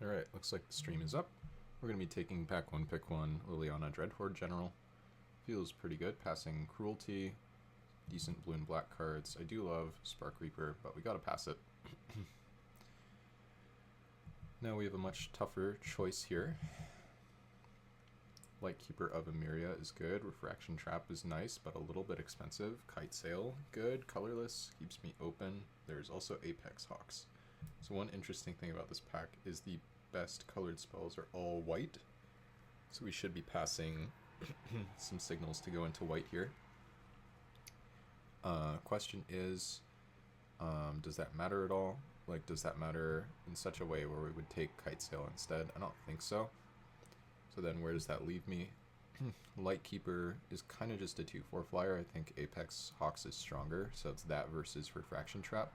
Alright, looks like the stream is up. We're going to be taking pack 1, pick 1, Liliana Dreadhorde General. Feels pretty good, passing Cruelty, decent blue and black cards. I do love Spark Reaper, but we gotta pass it. Now we have a much tougher choice here. Lightkeeper of Emeria is good, Refraction Trap is nice, but a little bit expensive. Kite Sail, good, colorless, keeps me open. There's also Apex Hawks. So one interesting thing about this pack is the best colored spells are all white. So we should be passing some signals to go into white here. Question is, does that matter at all? Like, does that matter in such a way where we would take Kite Sail instead? I don't think so. So then where does that leave me? Lightkeeper is kind of just a 2/4 flyer. I think Apex Hawks is stronger, so it's that versus Refraction Trap.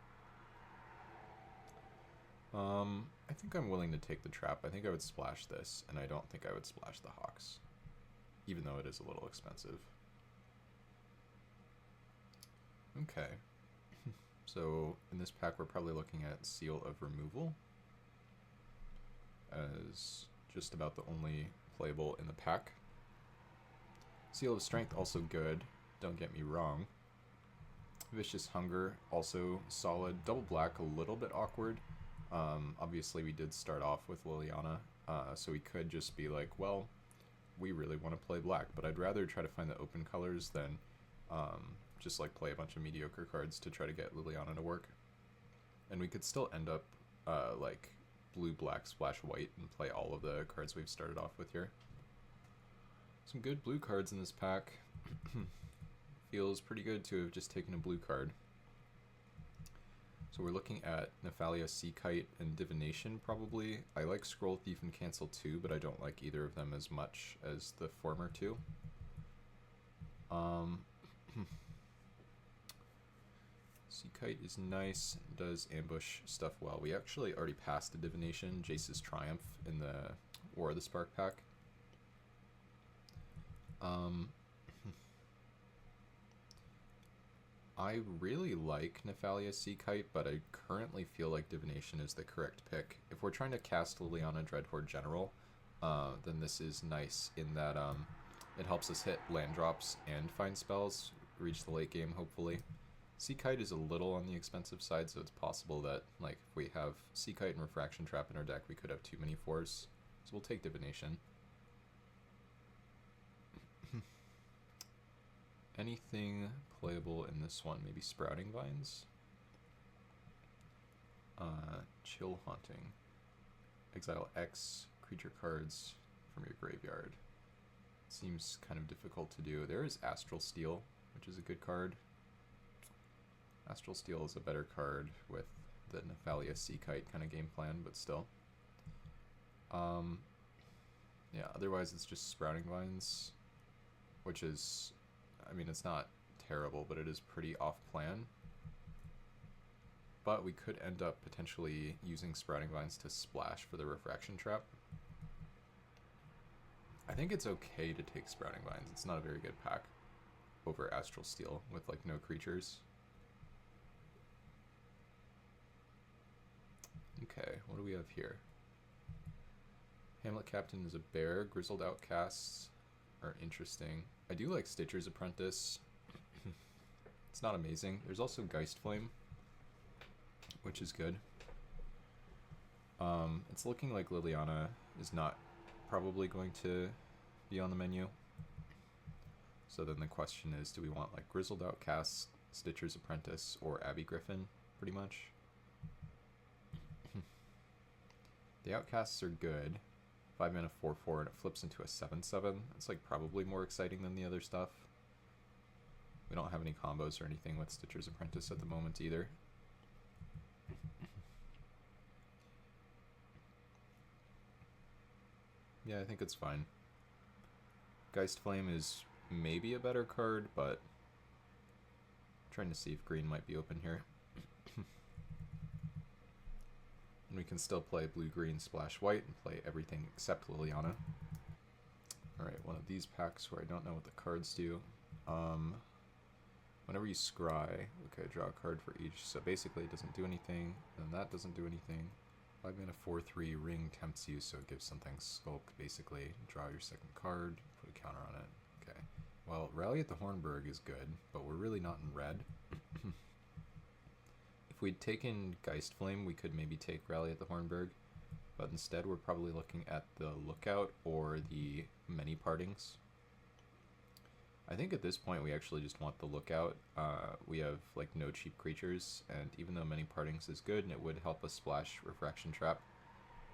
I think I'm willing to take the trap. I think I would splash this, and I don't think I would splash the Hawks, even though it is a little expensive. Okay, so in this pack we're probably looking at Seal of Removal as just about the only playable in the pack. Seal of Strength also good, don't get me wrong. Vicious Hunger also solid. Double Black a little bit awkward. Obviously we did start off with Liliana, so we could just be like, well, we really want to play black, but I'd rather try to find the open colors than just like play a bunch of mediocre cards to try to get Liliana to work. And we could still end up like blue, black, splash white and play all of the cards we've started off with here. Some good blue cards in this pack. Feels pretty good to have just taken a blue card. So we're looking at Nephalia, Sea Kite, and Divination probably. I like Scroll Thief and Cancel too, but I don't like either of them as much as the former two. Sea Kite is nice, does ambush stuff well. We actually already passed a Divination, Jace's Triumph, in the War of the Spark pack. I really like Nephalia Sea Kite, but I currently feel like Divination is the correct pick. If we're trying to cast Liliana Dreadhorde General, then this is nice in that it helps us hit land drops and find spells, reach the late game hopefully. Sea Kite is a little on the expensive side, so it's possible that like if we have Sea Kite and Refraction Trap in our deck, we could have too many 4s. So we'll take Divination. Anything playable in this one? Maybe Sprouting Vines? Chill Haunting. Exile X creature cards from your graveyard. Seems kind of difficult to do. There is Astral Steel, which is a good card. Astral Steel is a better card with the Nephalia Sea Kite kind of game plan, but still. Yeah, otherwise it's just Sprouting Vines, which is, I mean, it's not terrible, but it is pretty off-plan. But we could end up potentially using Sprouting Vines to splash for the Refraction Trap. I think it's okay to take Sprouting Vines. It's not a very good pack over Astral Steel with like no creatures. Okay, what do we have here? Hamlet Captain is a bear. Grizzled Outcasts are interesting. I do like Stitcher's Apprentice. It's not amazing. There's also Geist Flame, which is good. It's looking like Liliana is not probably going to be on the menu. So then the question is, do we want like Grizzled Outcasts, Stitcher's Apprentice, or Abby Griffin, pretty much? The Outcasts are good. 5 mana 4/4 and it flips into a 7/7. It's like probably more exciting than the other stuff. We don't have any combos or anything with Stitcher's Apprentice at the moment either. Yeah, I think it's fine. Geist Flame is maybe a better card, but I'm trying to see if green might be open here. And we can still play blue-green splash white and play everything except Liliana. Alright, one of these packs where I don't know what the cards do. Whenever you scry, okay, draw a card for each. So basically it doesn't do anything, and that doesn't do anything. 5 mana 4/3 ring tempts you, so it gives something skulk, basically. Draw your second card, put a counter on it. Okay. Well, Rally at the Hornburg is good, but we're really not in red. If we'd taken Geist Flame, we could maybe take Rally at the Hornburg, but instead we're probably looking at the Lookout or the Many Partings. I think at this point we actually just want the Lookout. We have like no cheap creatures, and even though Many Partings is good and it would help us splash Refraction Trap,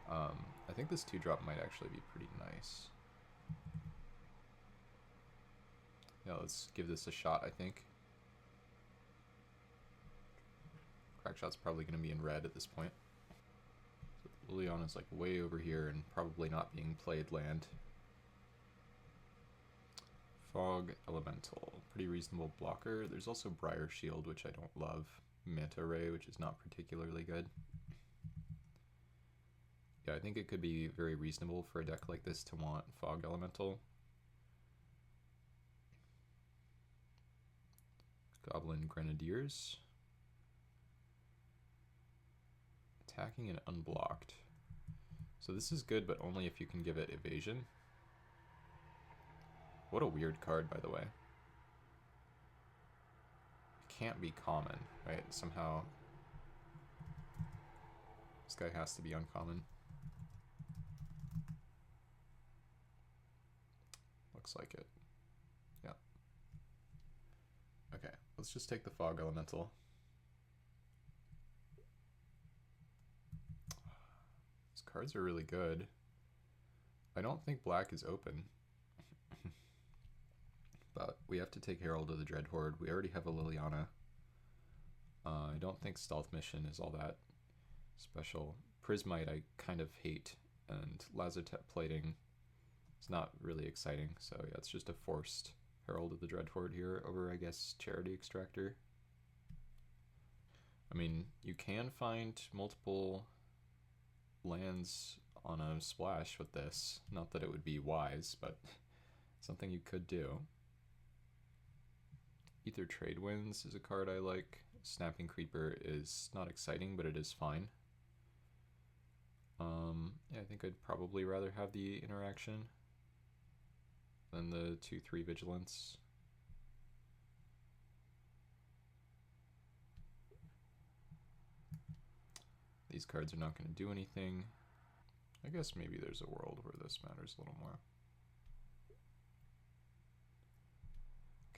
I think this 2-drop might actually be pretty nice. Yeah, let's give this a shot, I think. Crackshot's probably going to be in red at this point. So Liliana's like way over here and probably not being played land. Fog Elemental, pretty reasonable blocker. There's also Briar Shield, which I don't love. Manta Ray, which is not particularly good. Yeah, I think it could be very reasonable for a deck like this to want Fog Elemental. Goblin Grenadiers. Attacking and unblocked. So this is good, but only if you can give it evasion. What a weird card, by the way. It can't be common, right? Somehow this guy has to be uncommon. Looks like it. Yeah. Okay, let's just take the Fog Elemental. These cards are really good. I don't think black is open. But we have to take Herald of the Dreadhorde. We already have a Liliana. I don't think Stealth Mission is all that special. Prismite I kind of hate, and Lazotep Plating is not really exciting. So yeah, it's just a forced Herald of the Dreadhorde here over, I guess, Charity Extractor. I mean, you can find multiple lands on a splash with this. Not that it would be wise, but something you could do. Ether Trade Winds is a card I like. Snapping Creeper is not exciting, but it is fine. Yeah, I think I'd probably rather have the interaction than the 2/3 Vigilance. These cards are not going to do anything. I guess maybe there's a world where this matters a little more.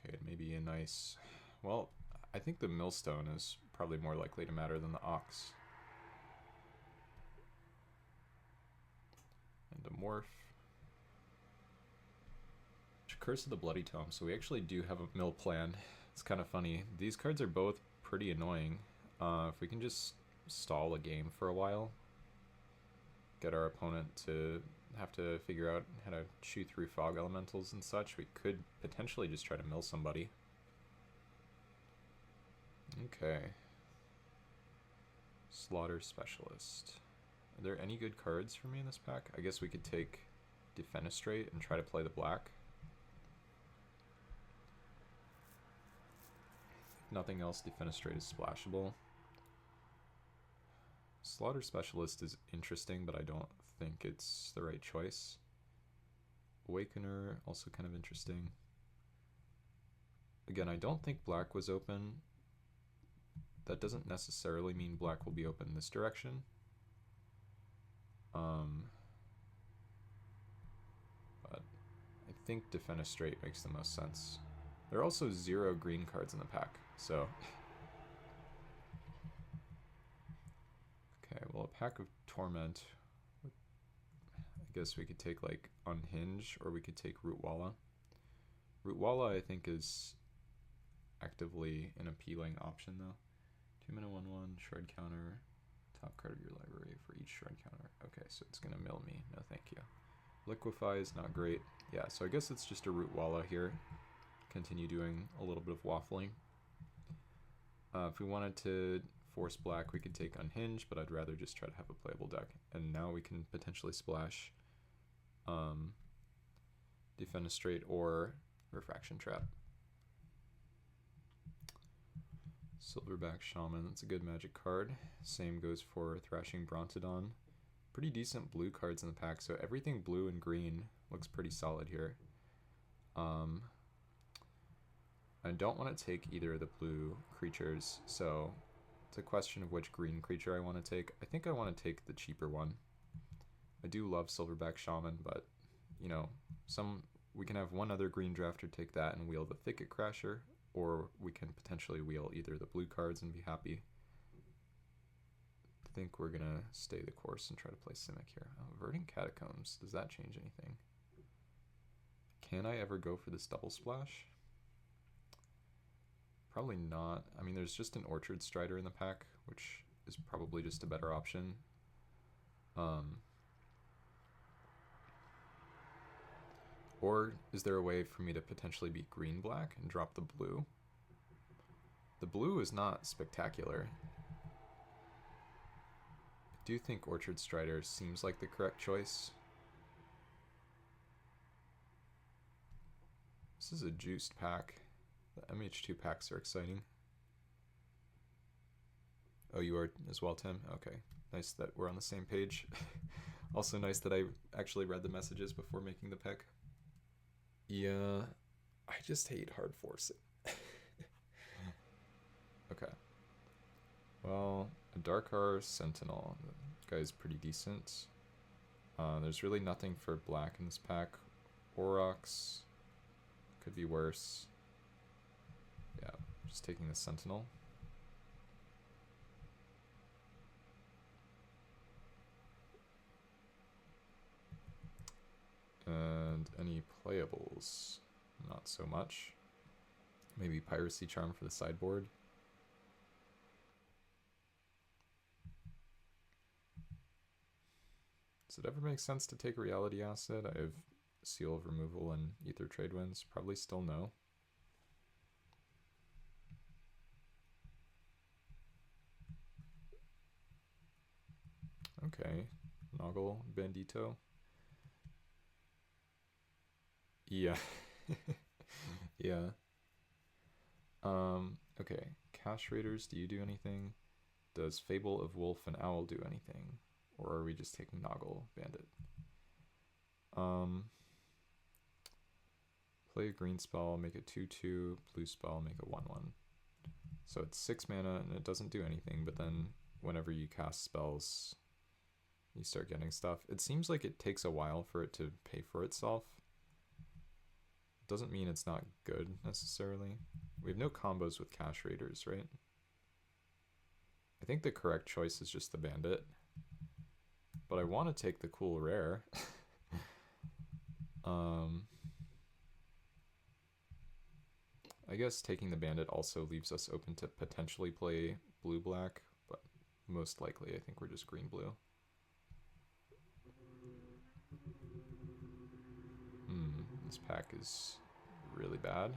Okay, maybe a nice... Well, I think the Millstone is probably more likely to matter than the Ox. And a Morph. Curse of the Bloody Tome, so we actually do have a mill plan. It's kind of funny. These cards are both pretty annoying. If we can just stall a game for a while, get our opponent to have to figure out how to chew through Fog Elementals and such, we could potentially just try to mill somebody. Okay. Slaughter Specialist. Are there any good cards for me in this pack? I guess we could take Defenestrate and try to play the black. Nothing else, Defenestrate is splashable. Slaughter Specialist is interesting, but I don't think it's the right choice. Awakener, also kind of interesting. Again, I don't think black was open. That doesn't necessarily mean black will be open this direction. But I think Defenestrate makes the most sense. There are also 0 green cards in the pack, so... Okay, well, a pack of Torment. I guess we could take, like, Unhinge, or we could take Rootwalla. Rootwalla, I think, is actively an appealing option, though. 2 mana 1/1, Shred Counter, top card of your library for each Shred Counter. Okay, so it's gonna mill me. No, thank you. Liquefy is not great. Yeah, so I guess it's just a Rootwalla here. Continue doing a little bit of waffling. If we wanted to force black, we could take Unhinge, but I'd rather just try to have a playable deck. And now we can potentially splash Defenestrate or Refraction Trap. Silverback Shaman, that's a good magic card. Same goes for Thrashing Brontodon. pretty decent blue cards in the pack, so everything blue and green looks pretty solid here. I don't want to take either of the blue creatures, so it's a question of which green creature I want to take. I think I want to take the cheaper one. I do love Silverback Shaman, but, you know, we can have one other green drafter take that and wheel the Thicket Crasher, or we can potentially wheel either the blue cards and be happy. I think we're going to stay the course and try to play Simic here. Oh, Verdant Catacombs. Does that change anything? Can I ever go for this double splash? Probably not. I mean, there's just an Orchard Strider in the pack, which is probably just a better option. Or is there a way for me to potentially be green-black and drop the blue? The blue is not spectacular. I do think Orchard Strider seems like the correct choice. This is a juiced pack. The MH2 packs are exciting. Oh, you are as well, Tim? Okay. Nice that we're on the same page. Also nice that I actually read the messages before making the pick. Yeah, I just hate hard forcing. Okay. Well, a Darkar Sentinel. The guy's pretty decent. There's really nothing for black in this pack. Aurochs could be worse. Yeah, just taking the Sentinel. And any playables? Not so much. Maybe Piracy Charm for the sideboard. Does it ever make sense to take a Reality Acid? I have Seal of Removal and Ether Trade Winds. Probably still no. Okay, Noggle Bandito. Yeah. Yeah. Okay. Cash Raiders, do you do anything? Does Fable of Wolf and Owl do anything? Or are we just taking Noggle Bandit? Play a green spell, make it 2/2, blue spell, make it 1/1. So it's 6 mana and it doesn't do anything, but then whenever you cast spells, you start getting stuff. It seems like it takes a while for it to pay for itself. Doesn't mean it's not good necessarily. We have no combos with Cash Raiders, right? I think the correct choice is just the Bandit. But I want to take the cool rare. I guess taking the Bandit also leaves us open to potentially play blue-black, but most likely I think we're just green-blue. This pack is really bad.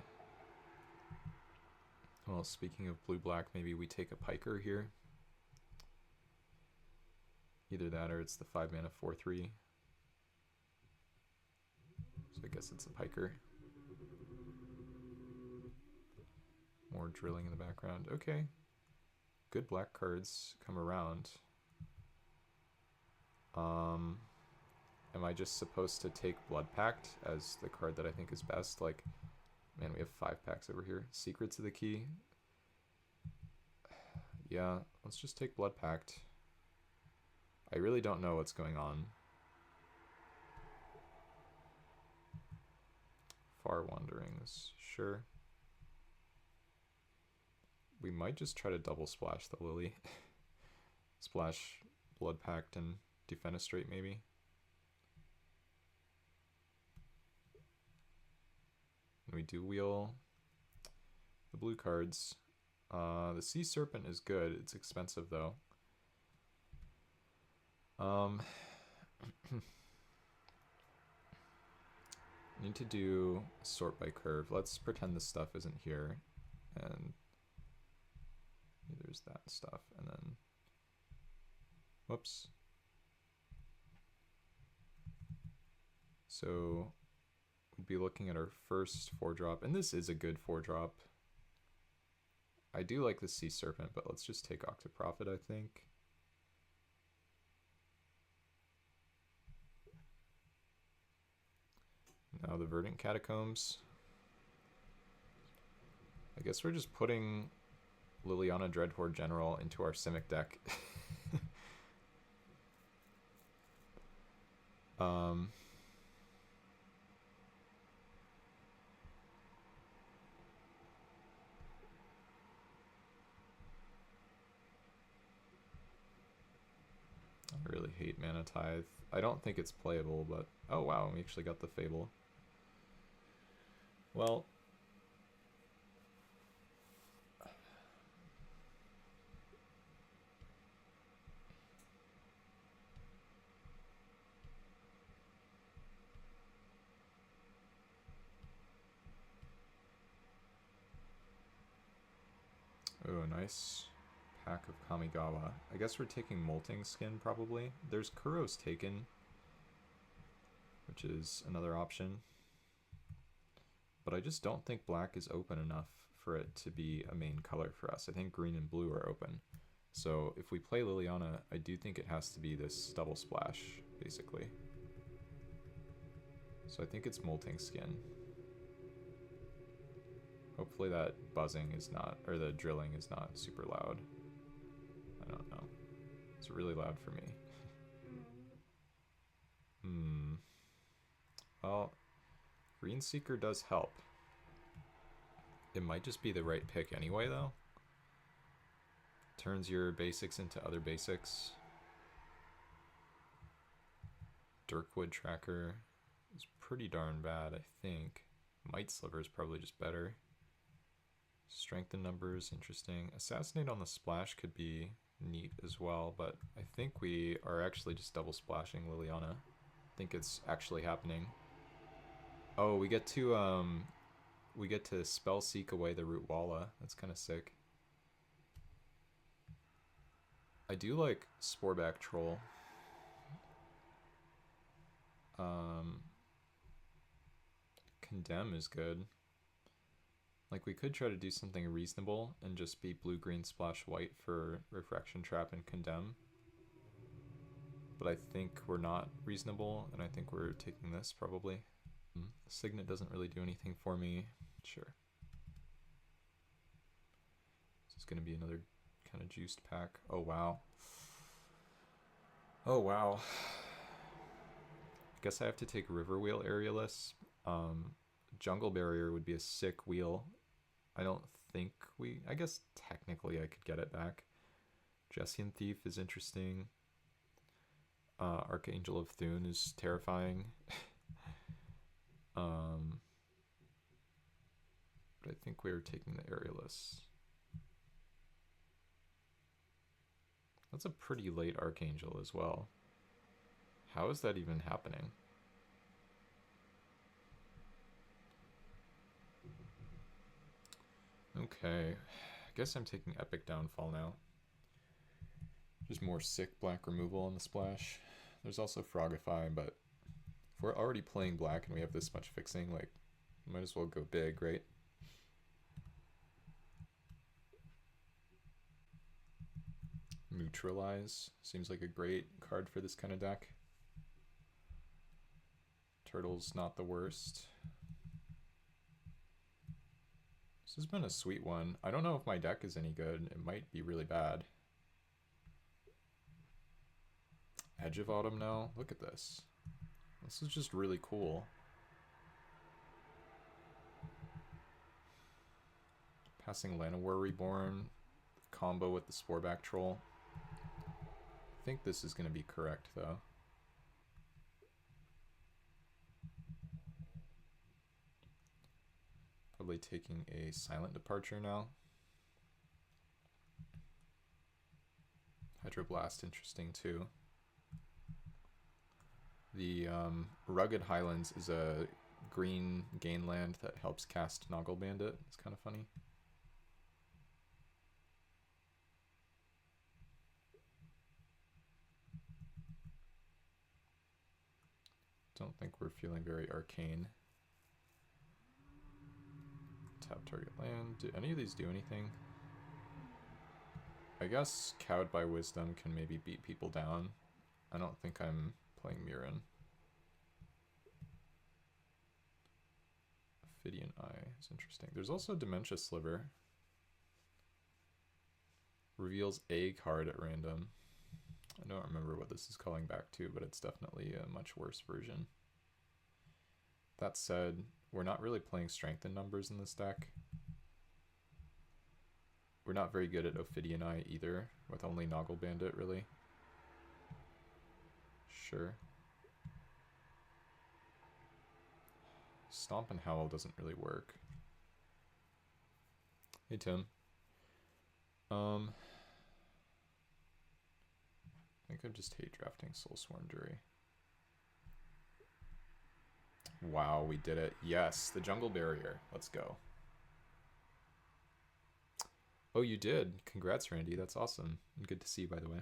Well, speaking of blue-black, maybe we take a Piker here. Either that or it's the 5 mana 4/3. So I guess it's a Piker. More drilling in the background. Okay. Good black cards come around. Am I just supposed to take Blood Pact as the card that I think is best? Like, man, we have 5 packs over here. Secrets of the Key. Yeah, let's just take Blood Pact. I really don't know what's going on. Far Wanderings, sure. We might just try to double splash the Lily. Splash Blood Pact and Defenestrate maybe. And we do wheel the blue cards. The Sea Serpent is good. It's expensive though. Need to do sort by curve. Let's pretend this stuff isn't here. And there's that stuff. And then, whoops. So we'd be looking at our first 4-drop. And this is a good 4-drop. I do like the Sea Serpent, but let's just take Octoprophet, I think. Now the Verdant Catacombs. I guess we're just putting Liliana Dreadhorde General into our Simic deck. I really hate Mana Tithe. I don't think it's playable, but... Oh wow, we actually got the Fable. Well... Oh, nice pack of Kamigawa. I guess we're taking Molting Skin, probably. There's Kuro's Taken, which is another option. But I just don't think black is open enough for it to be a main color for us. I think green and blue are open. So if we play Liliana, I do think it has to be this double splash, basically. So I think it's Molting Skin. Hopefully that buzzing is not, or the drilling is not super loud. I don't know. It's really loud for me. Well, Green Seeker does help. It might just be the right pick anyway, though. Turns your basics into other basics. Dirkwood Tracker is pretty darn bad, I think. Might Sliver is probably just better. Strength in numbers, interesting. Assassinate on the splash could be neat as well, but I think we are actually just double splashing Liliana. I think it's actually happening. Oh, we get to spell seek away the Root Walla. That's kind of sick. I do like Sporeback Troll. Condemn is good. Like, we could try to do something reasonable and just be blue, green, splash, white for Refraction Trap and Condemn. But I think we're not reasonable, and I think we're taking this, probably. Signet doesn't really do anything for me. Sure. This is going to be another kind of juiced pack. Oh, wow. Oh, wow. I guess I have to take River Wheel Aerialist. Jungle Barrier would be a sick wheel. I don't think we... I guess technically I could get it back. Jessian Thief is interesting. Archangel of Thune is terrifying. But I think we are taking the Aerialists. That's a pretty late Archangel as well. How is that even happening? Okay, I guess I'm taking Epic Downfall now. Just more sick black removal on the splash. There's also Frogify, but if we're already playing black and we have this much fixing, like, might as well go big, right? Neutralize seems like a great card for this kind of deck. Turtle's not the worst. This has been a sweet one. I don't know if my deck is any good. It might be really bad. Edge of Autumn now? Look at this. This is just really cool. Passing Llanowar Reborn. Combo with the Sporeback Troll. I think this is going to be correct, though. Probably taking a Silent Departure now. Hydroblast, interesting too. The Rugged Highlands is a green gain land that helps cast Noggle Bandit. It's kind of funny. Don't think we're feeling very arcane. Tap target land. Do any of these do anything? I guess Cowed by Wisdom can maybe beat people down. I don't think I'm playing Mirren. Ophidian Eye is interesting. There's also Dementia Sliver. Reveals a card at random. I don't remember what this is calling back to, but it's definitely a much worse version. That said, we're not really playing strength in numbers in this deck. We're not very good at Ophidian Eye either, with only Noggle Bandit, really. Sure. Stomp and Howl doesn't really work. Hey, Tim. I think I just hate drafting Soulsworn Jury. Wow, we did it. Yes, the Jungle Barrier. Let's go. Oh, you did. Congrats, Randy. That's awesome. And good to see you, by the way.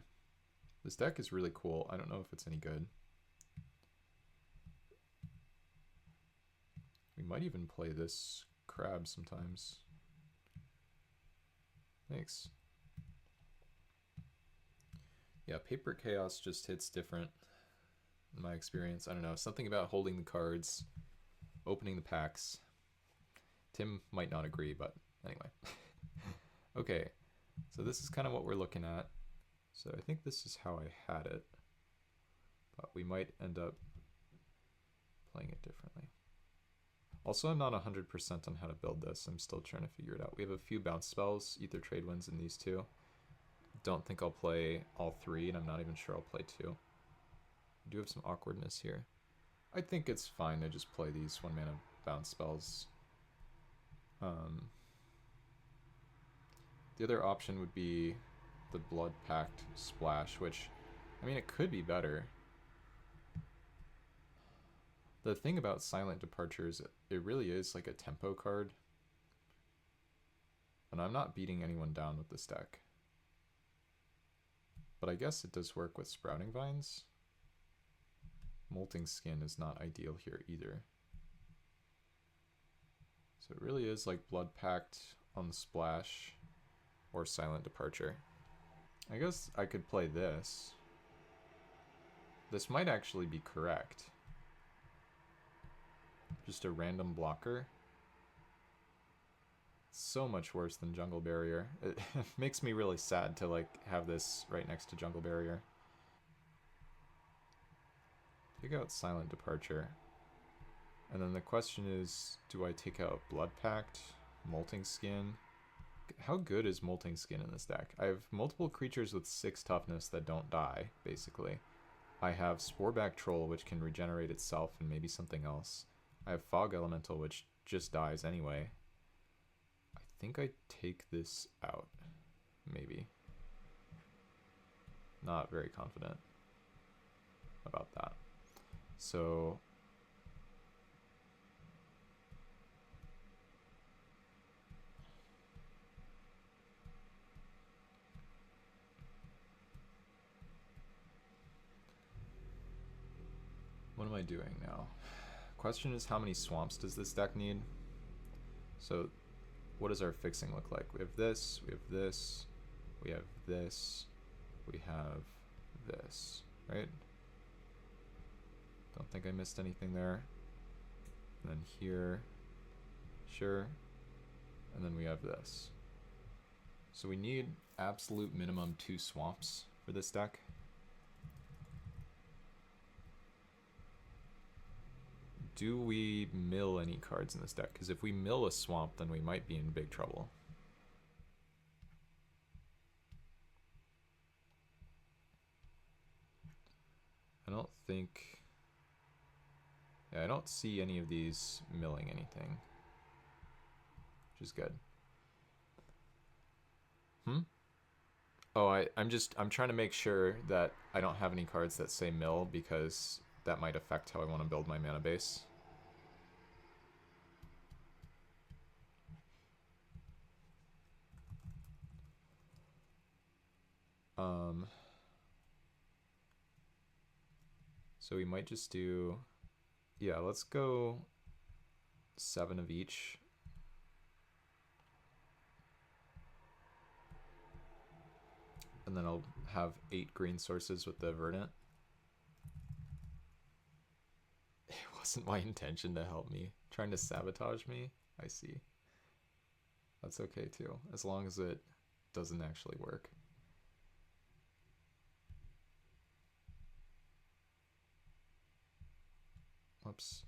This deck is really cool. I don't know if it's any good. We might even play this crab sometimes. Thanks. Yeah, Paper Chaos just hits different in my experience. I don't know. Something about holding the cards, opening the packs. Tim might not agree, but anyway. Okay, so this is kind of what we're looking at. So I think this is how I had it, but we might end up playing it differently. Also, I'm not 100% on how to build this. I'm still trying to figure it out. We have a few bounce spells, Ether Trade Winds and these two. Don't think I'll play all three, and I'm not even sure I'll play two. I do have some awkwardness here. I think it's fine to just play these 1-mana bounce spells. The other option would be the Blood Pact Splash, which, I mean, it could be better. The thing about Silent Departures, it really is like a tempo card. And I'm not beating anyone down with this deck. But I guess it does work with Sprouting Vines. Molting Skin is not ideal here either. So it really is like Blood Pact on the splash or Silent Departure. I guess I could play this. This might actually be correct. Just a random blocker. So much worse than Jungle Barrier. It makes me really sad to like have this right next to Jungle Barrier. Take out Silent Departure. And then the question is, do I take out Blood Pact, Molting Skin? How good is Molting Skin in this deck? I have multiple creatures with 6 toughness that don't die, basically. I have Sporeback Troll, which can regenerate itself and maybe something else. I have Fog Elemental, which just dies anyway. I think I take this out, maybe. Not very confident about that. So what am I doing now? Question is, how many swamps does this deck need? So what does our fixing look like? We have this, we have this, we have this, we have this, right? Don't think I missed anything there. And then here, sure. And then we have this. So we need absolute minimum 2 swamps for this deck. Do we mill any cards in this deck? Because if we mill a swamp, then we might be in big trouble. I don't think... Yeah, I don't see any of these milling anything. Which is good. Oh, I'm trying to make sure that I don't have any cards that say mill, because that might affect how I want to build my mana base. So we might just do, yeah, let's go 7 of each. And then I'll have 8 green sources with the Verdant. wasn't my intention to help me. Trying to sabotage me? I see. That's okay too, as long as it doesn't actually work. Whoops.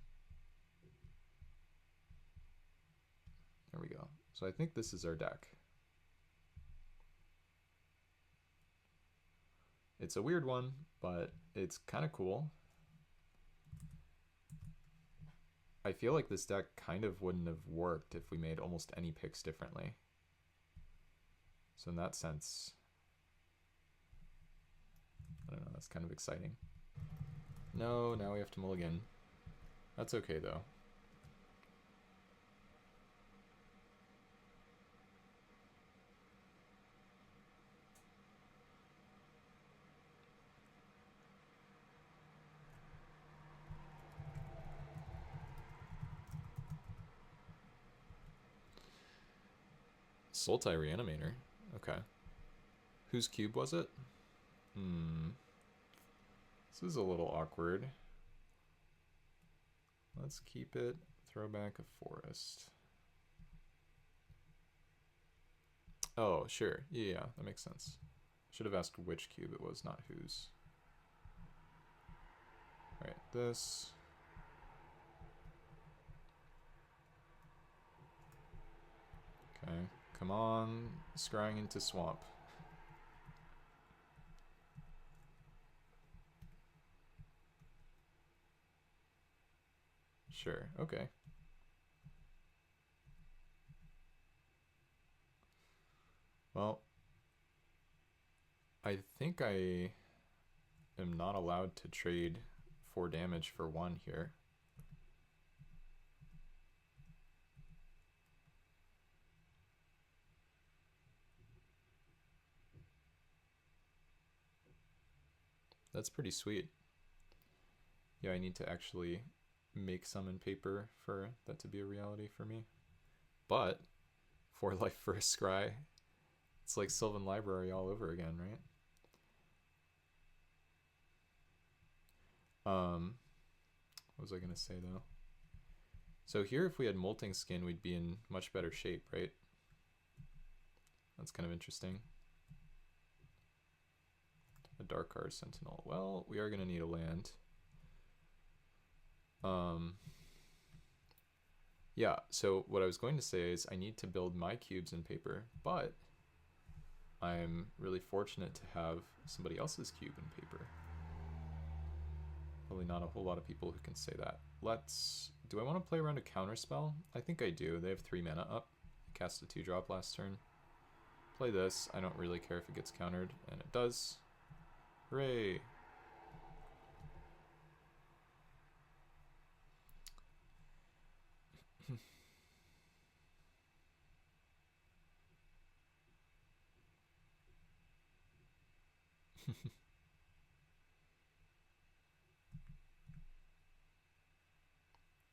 There we go. So I think this is our deck. It's a weird one, but it's kind of cool. I feel like this deck kind of wouldn't have worked if we made almost any picks differently. So in that sense, I don't know, that's kind of exciting. No, now we have to mulligan. That's okay though. Sultai Reanimator. Okay. Whose cube was it? This is a little awkward. Let's keep it. Throw back a forest. Oh, sure. Yeah, that makes sense. Should have asked which cube it was, not whose. Alright, this. Okay, come on. Scrying into swamp. Sure, okay. Well, I think I am not allowed to trade 4 damage for 1 here. That's pretty sweet. Yeah, I need to actually make some in paper for that to be a reality for me. But 4 life for a scry. It's like Sylvan Library all over again, right? What was I gonna say though? So here, if we had Molting Skin, we'd be in much better shape, right? That's kind of interesting. A Darkar Sentinel. Well, we are gonna need a land. Yeah, so what I was going to say is I need to build my cubes in paper, but I'm really fortunate to have somebody else's cube in paper. Probably not a whole lot of people who can say that. Do I want to play around a counterspell? I think I do. They have 3 mana up. Cast a 2-drop last turn. Play this. I don't really care if it gets countered, and it does. Hooray!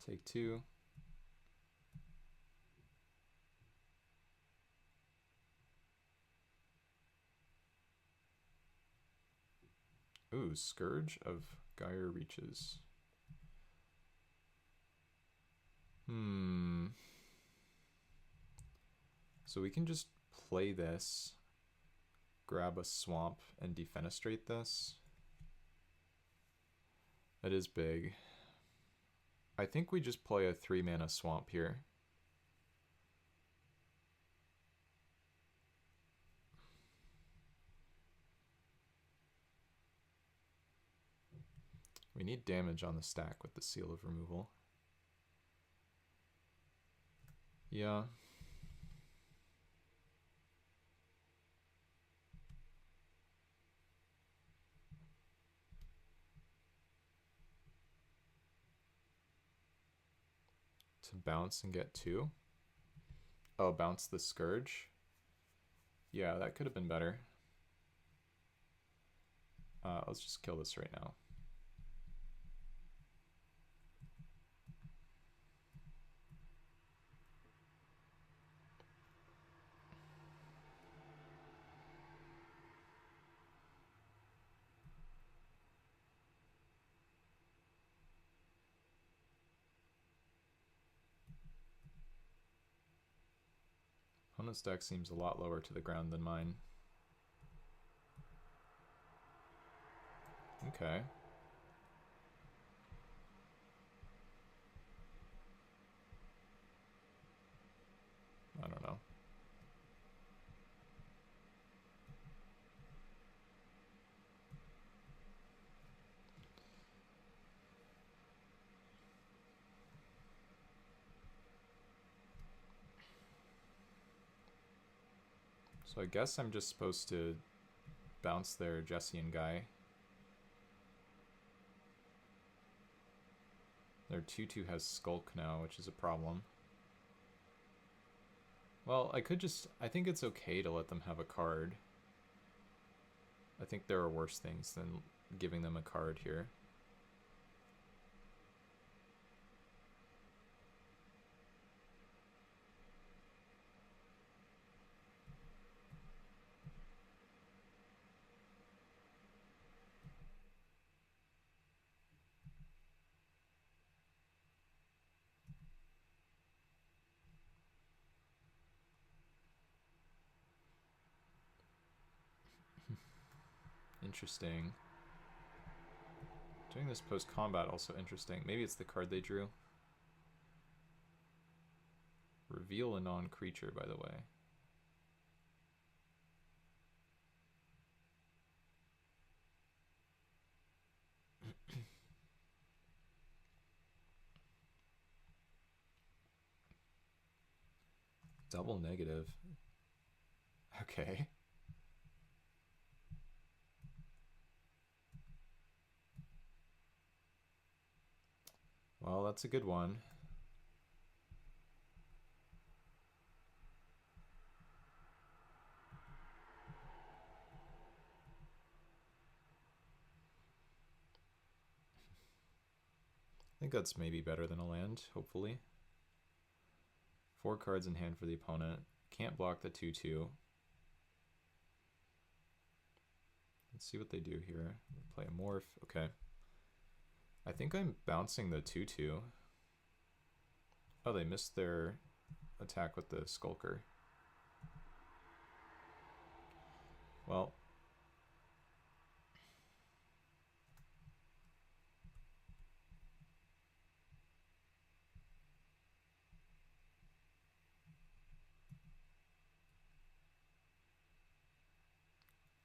Take 2. Ooh, Scourge of Gyre Reaches. So we can just play this, grab a swamp, and defenestrate this. That is big. I think we just play a 3 mana swamp here. We need damage on the stack with the Seal of Removal. Yeah. To bounce and get 2? Oh, bounce the Scourge? Yeah, that could have been better. Let's just kill this right now. opponent's deck seems a lot lower to the ground than mine. Okay. I don't know. So I guess I'm just supposed to bounce their Jessian guy. Their 2/2 has Skulk now, which is a problem. Well, I think it's okay to let them have a card. I think there are worse things than giving them a card here. Interesting. Doing this post-combat also interesting. Maybe it's the card they drew. Reveal a non-creature, by the way. Double negative. Okay. Well, that's a good one. I think that's maybe better than a land, hopefully. 4 cards in hand for the opponent. Can't block the 2/2. Let's see what they do here. Play a morph. Okay. I think I'm bouncing the 2/2. Oh, they missed their attack with the Skulker. Well.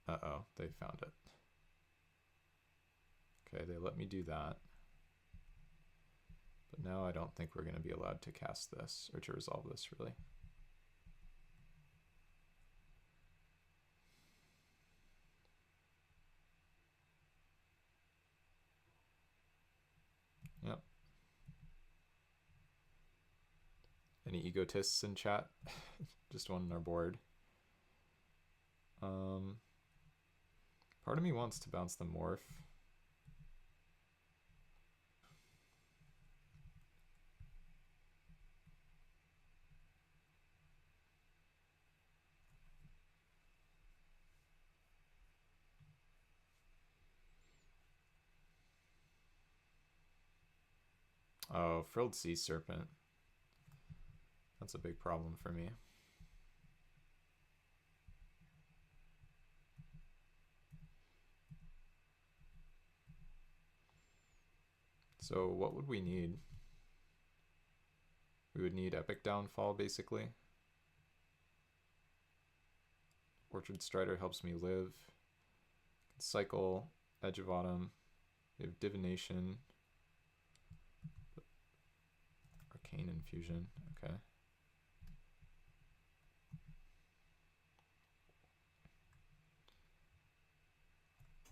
Uh-oh, they found it. Okay, they let me do that. But now I don't think we're going to be allowed to cast this, or to resolve this, really. Yep. Any egotists in chat? Just one on our board. Part of me wants to bounce the morph. Oh, Frilled Sea Serpent. That's a big problem for me. So what would we need? We would need Epic Downfall, basically. Orchard Strider helps me live. Cycle, Edge of Autumn. We have Divination. Arcane Infusion, okay.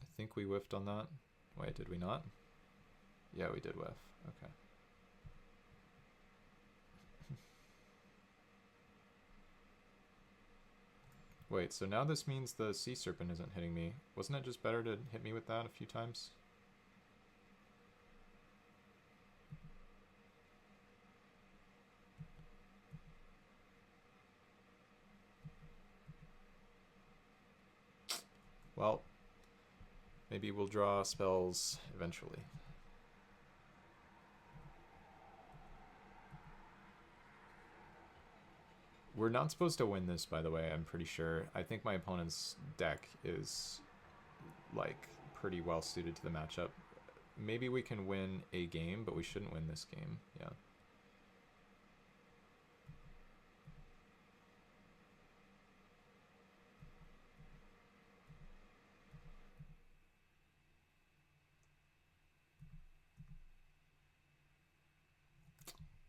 I think we whiffed on that. Wait, did we not? Yeah, we did whiff, okay. Wait, so now this means the Sea Serpent isn't hitting me. Wasn't it just better to hit me with that a few times? Well, maybe we'll draw spells eventually. We're not supposed to win this, by the way, I'm pretty sure. I think my opponent's deck is, like, pretty well suited to the matchup. Maybe we can win a game, but we shouldn't win this game. Yeah.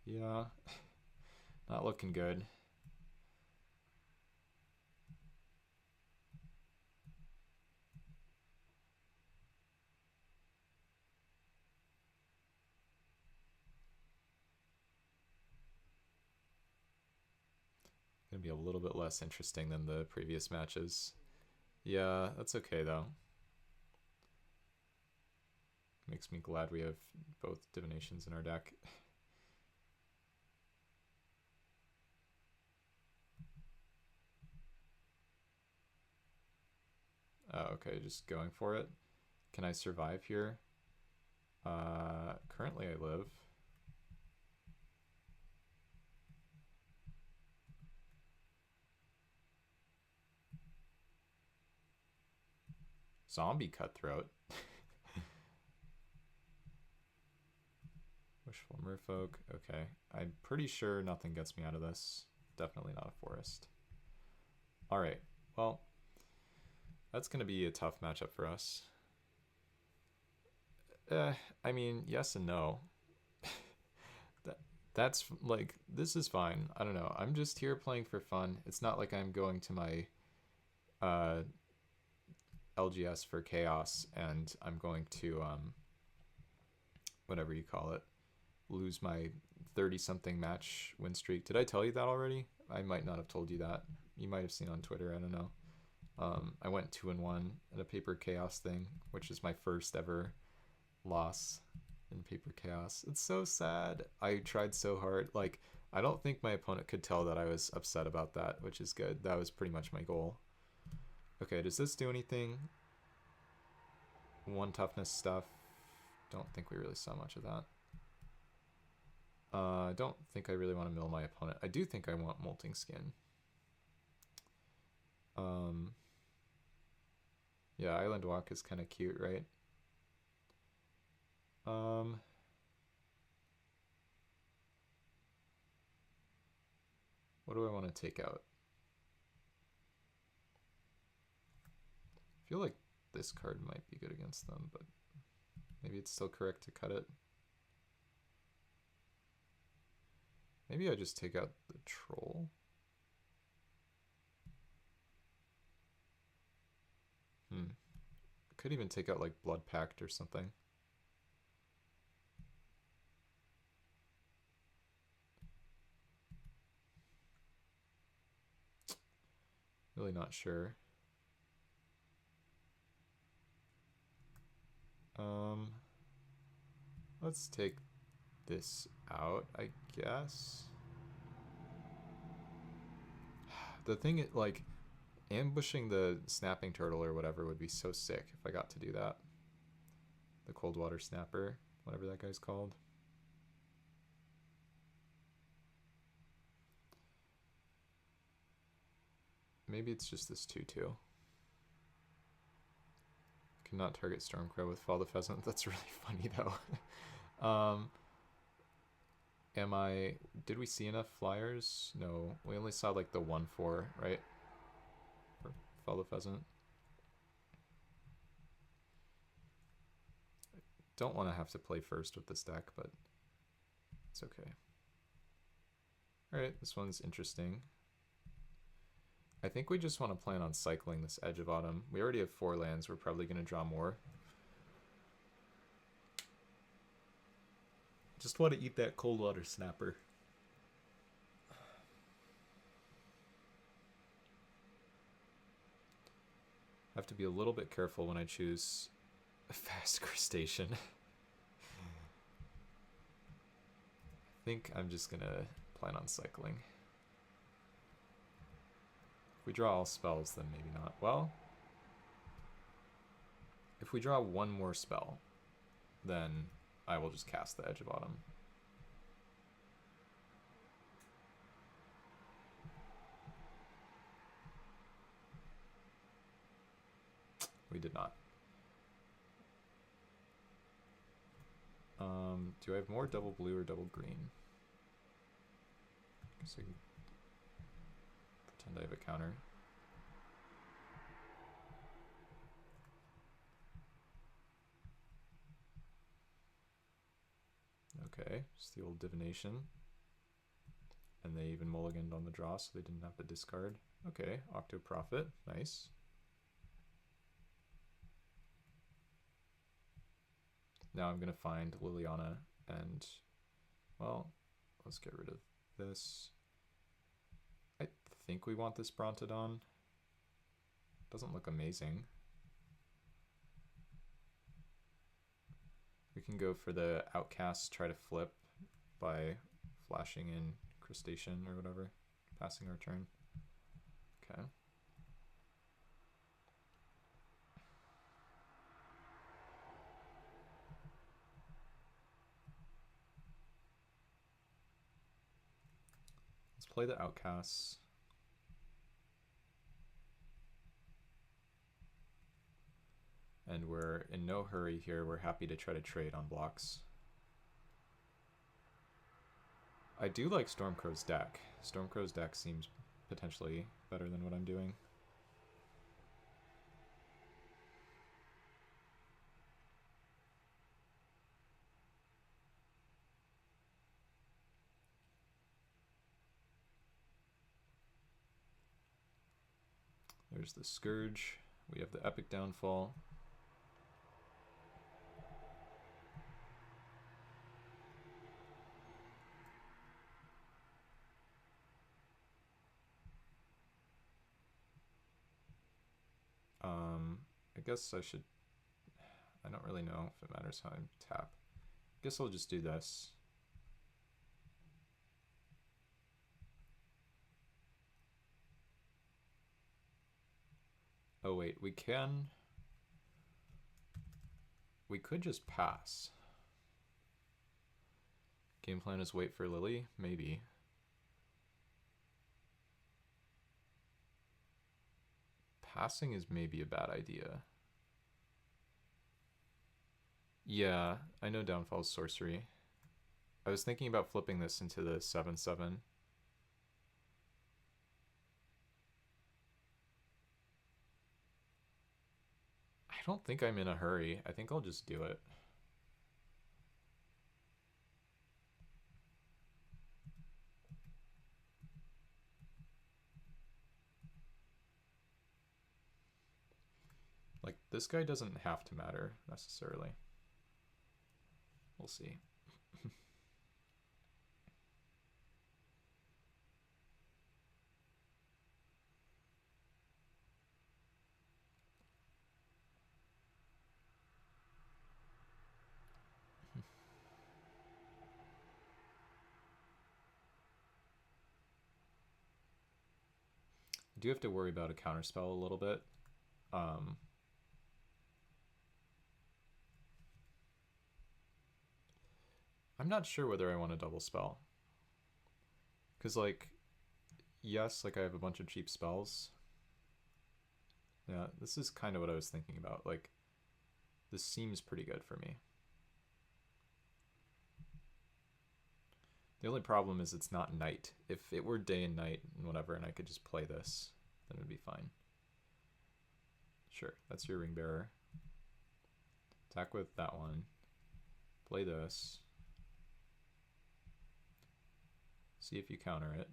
Yeah. Not looking good. Gonna be a little bit less interesting than the previous matches. Yeah, that's okay though. Makes me glad we have both divinations in our deck. Oh, okay, just going for it. Can I survive here? Currently I live. Zombie Cutthroat. Wishful Merfolk. Okay. I'm pretty sure nothing gets me out of this. Definitely not a forest. Alright. Well, that's going to be a tough matchup for us. I mean, yes and no. That's like, this is fine. I don't know. I'm just here playing for fun. It's not like I'm going to my LGS for chaos and I'm going to whatever you call it, lose my 30-something match win streak. Did I tell you that already? I might not have told you that. You might have seen on Twitter. I don't know. I went 2-1 at a paper chaos thing, which is my first ever loss in paper chaos. It's so sad. I tried so hard. Like, I don't think my opponent could tell that I was upset about that, which is good. That was pretty much my goal. Okay, does this do anything? 1 toughness stuff. Don't think we really saw much of that. I don't think I really want to mill my opponent. I do think I want Molting Skin. Yeah, Island Walk is kind of cute, right? What do I want to take out? I feel like this card might be good against them, but maybe it's still correct to cut it. Maybe I just take out the troll. Could even take out like Blood Pact or something. Really not sure. Let's take this out, I guess. The thing is, like, ambushing the snapping turtle or whatever would be so sick if I got to do that. The cold water snapper, whatever that guy's called. Maybe it's just this 2/2. Cannot target Stormcrow with Fall the Pheasant. That's really funny though. Did we see enough flyers? No, we only saw like the 1/4, right? For Fall the Pheasant. Don't want to have to play first with this deck, but it's okay. Alright, this one's interesting. I think we just want to plan on cycling this Edge of Autumn. We already have 4 lands. We're probably going to draw more. Just want to eat that cold water snapper. I have to be a little bit careful when I choose a fast crustacean. I think I'm just going to plan on cycling. If we draw all spells, then maybe not. Well, if we draw 1 more spell, then I will just cast the Edge of Autumn. did not. Do I have more double blue or double green? Guess I can pretend I have a counter. Okay, just the old divination. And they even mulliganed on the draw, so they didn't have to discard. Okay, Octo Profit, nice. Now I'm gonna find Liliana and, well, let's get rid of this. I think we want this Brontodon. Doesn't look amazing. We can go for the Outcast, try to flip by flashing in Crustacean or whatever, passing our turn. Okay. Let's play the Outcasts. And we're in no hurry here. We're happy to try to trade on blocks. I do like Stormcrow's deck. Stormcrow's deck seems potentially better than what I'm doing. There's the Scourge. We have the Epic Downfall. I guess I should... I don't really know if it matters how I tap. I guess I'll just do this. Oh wait, we can... We could just pass. Game plan is wait for Lily? Maybe. Passing is maybe a bad idea. Yeah, I know Downfall's sorcery. I was thinking about flipping this into the 7/7. I don't think I'm in a hurry. I think I'll just do it. Like, this guy doesn't have to matter necessarily. We'll see. I do have to worry about a counterspell a little bit. I'm not sure whether I want to double spell. Because, like, yes, like I have a bunch of cheap spells. Yeah, this is kind of what I was thinking about. Like, this seems pretty good for me. The only problem is it's not night. If it were day and night and whatever, and I could just play this, then it would be fine. Sure, that's your Ring Bearer. Attack with that one. Play this. See if you counter it.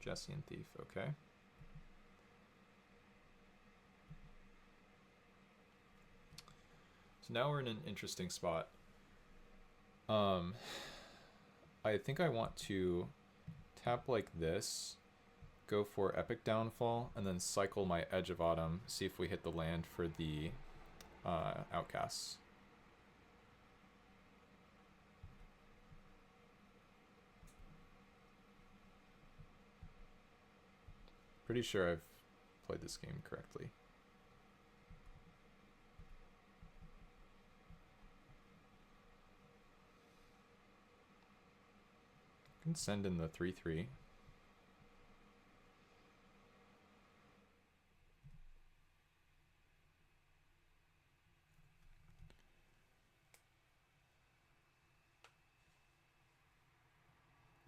Jesse and Thief, okay. So now we're in an interesting spot. I think I want to tap like this, go for Epic Downfall, and then cycle my Edge of Autumn, see if we hit the land for the Outcasts. Pretty sure I've played this game correctly. Can send in the 3/3.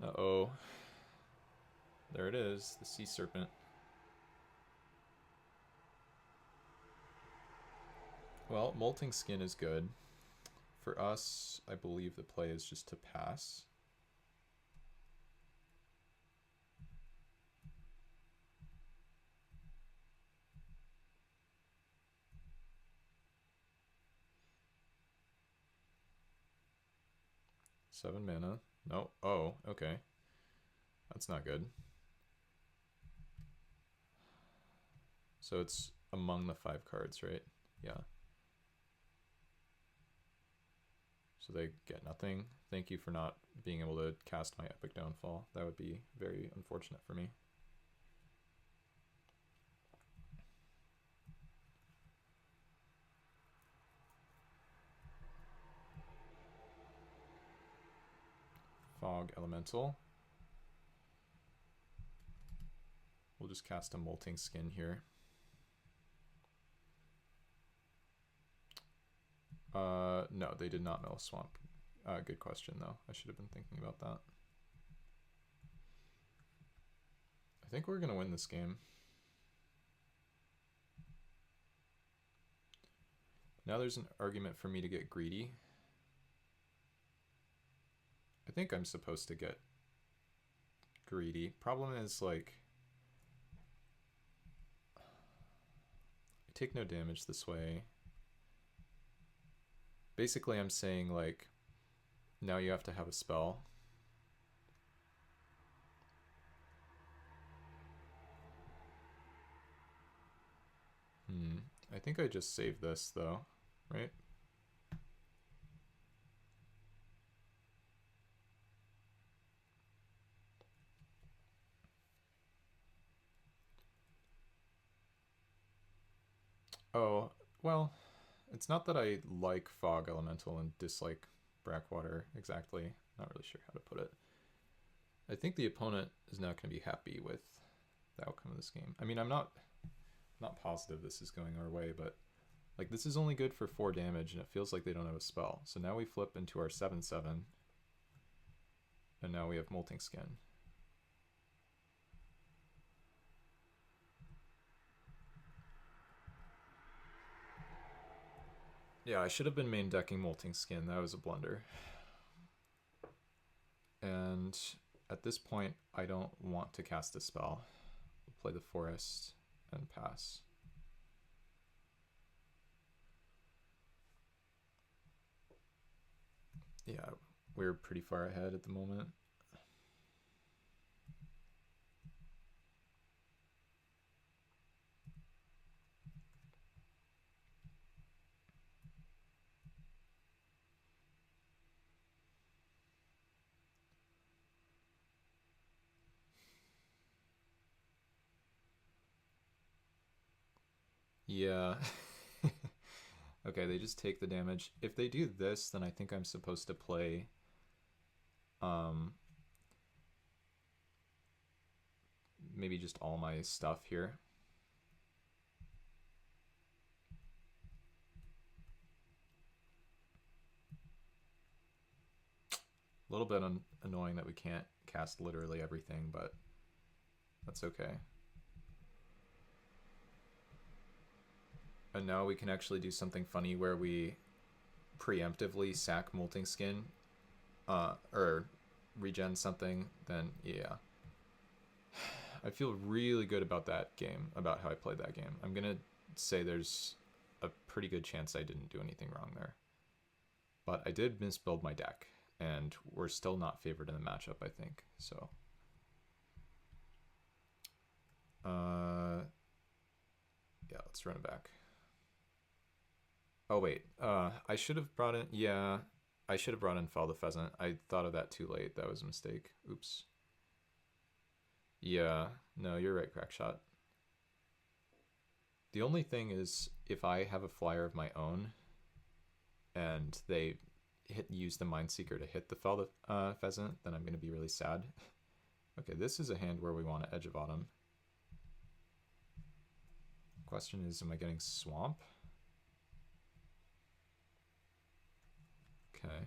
Uh-oh. There it is, the sea serpent. Well, molting skin is good. For us, I believe the play is just to pass. Seven mana. No. Oh, okay. That's not good. So it's among the 5 cards, right? Yeah. So they get nothing. Thank you for not being able to cast my Epic Downfall. That would be very unfortunate for me. Fog Elemental. We'll just cast a Molting Skin here. No, they did not mill a swamp. Good question, though. I should have been thinking about that. I think we're going to win this game. Now there's an argument for me to get greedy. I think I'm supposed to get greedy. Problem is, like, I take no damage this way. Basically, I'm saying, like, now you have to have a spell. I think I just saved this, though, right? Oh, well, it's not that I like Fog Elemental and dislike Brackwater exactly. Not really sure how to put it. I think the opponent is not going to be happy with the outcome of this game. I mean, I'm not positive this is going our way, but like this is only good for 4 damage, and it feels like they don't have a spell. So now we flip into our 7/7, and now we have Molting Skin. Yeah, I should have been main decking Molting Skin. That was a blunder. And at this point, I don't want to cast a spell. We'll play the Forest and pass. Yeah, we're pretty far ahead at the moment. Yeah. Okay, they just take the damage. If they do this, then I think I'm supposed to play maybe just all my stuff here. A little bit annoying that we can't cast literally everything, but that's okay. And now we can actually do something funny where we preemptively sack Molting Skin, or regen something, then yeah. I feel really good about that game, about how I played that game. I'm gonna say there's a pretty good chance I didn't do anything wrong there. But I did misbuild my deck, and we're still not favored in the matchup, I think, so. Yeah, let's run it back. Oh, wait. I should have brought in... Yeah, I should have brought in Fall the Pheasant. I thought of that too late. That was a mistake. Oops. Yeah, no, you're right, Crackshot. The only thing is, if I have a flyer of my own, and they use the Mindseeker to hit the pheasant, then I'm going to be really sad. Okay, this is a hand where we want to Edge of Autumn. Question is, am I getting swamp? Okay.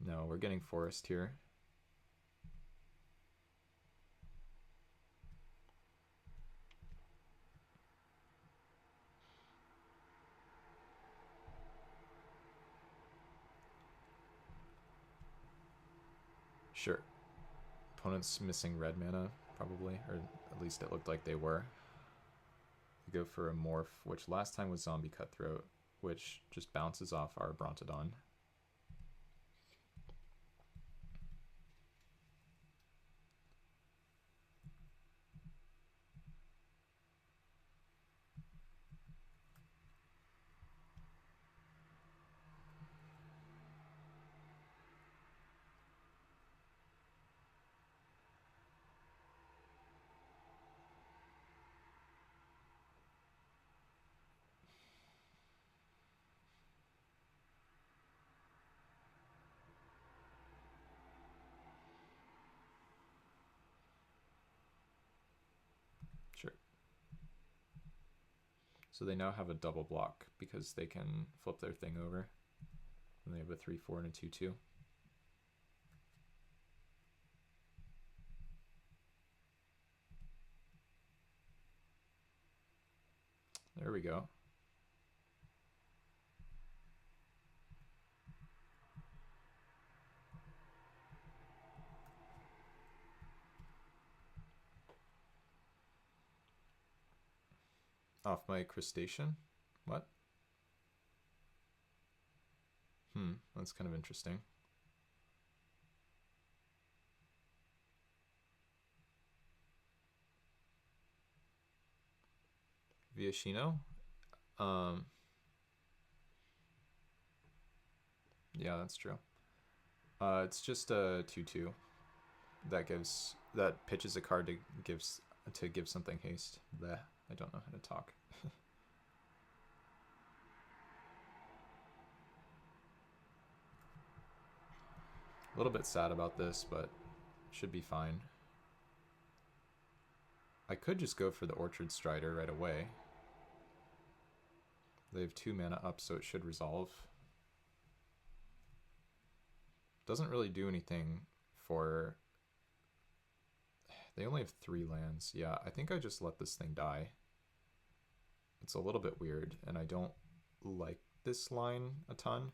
No, we're getting forest here. Sure. Opponent's missing red mana, probably, or at least it looked like they were. We go for a morph, which last time was Zombie Cutthroat, which just bounces off our Brontodon. Sure. So they now have a double block because they can flip their thing over. And they have a 3/4 and a 2/2. There we go. Off my crustacean? What? That's kind of interesting. Viashino? Yeah, that's true. It's just a 2/2 that pitches a card to give something haste. Bleh, I don't know how to talk. A little bit sad about this, but should be fine. I could just go for the Orchard Strider right away. They have 2 mana up, so it should resolve. Doesn't really do anything for... They only have 3 lands. Yeah, I think I just let this thing die. It's a little bit weird, and I don't like this line a ton.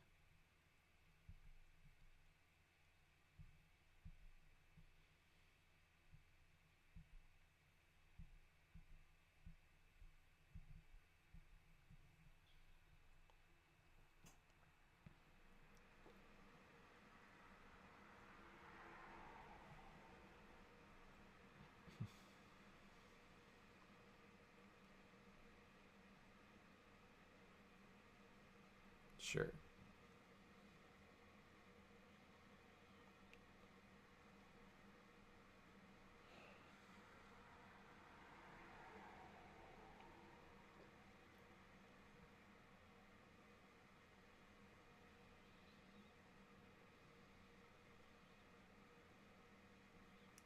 Sure.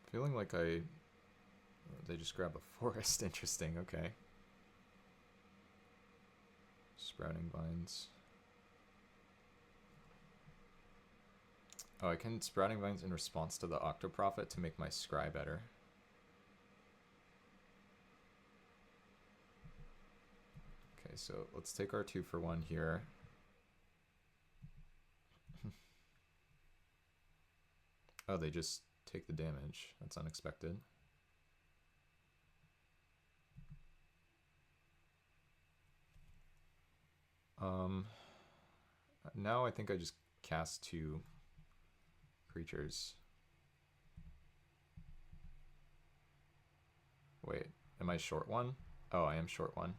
Feeling like they just grab a forest. Interesting, okay. Sprouting Vines. Oh, I can Sprouting Vines in response to the Octoprophet to make my scry better. Okay, so let's take our 2-for-1 here. Oh, they just take the damage. That's unexpected. Now I think I just cast 2 creatures. Wait, am I short 1? Oh, I am short 1.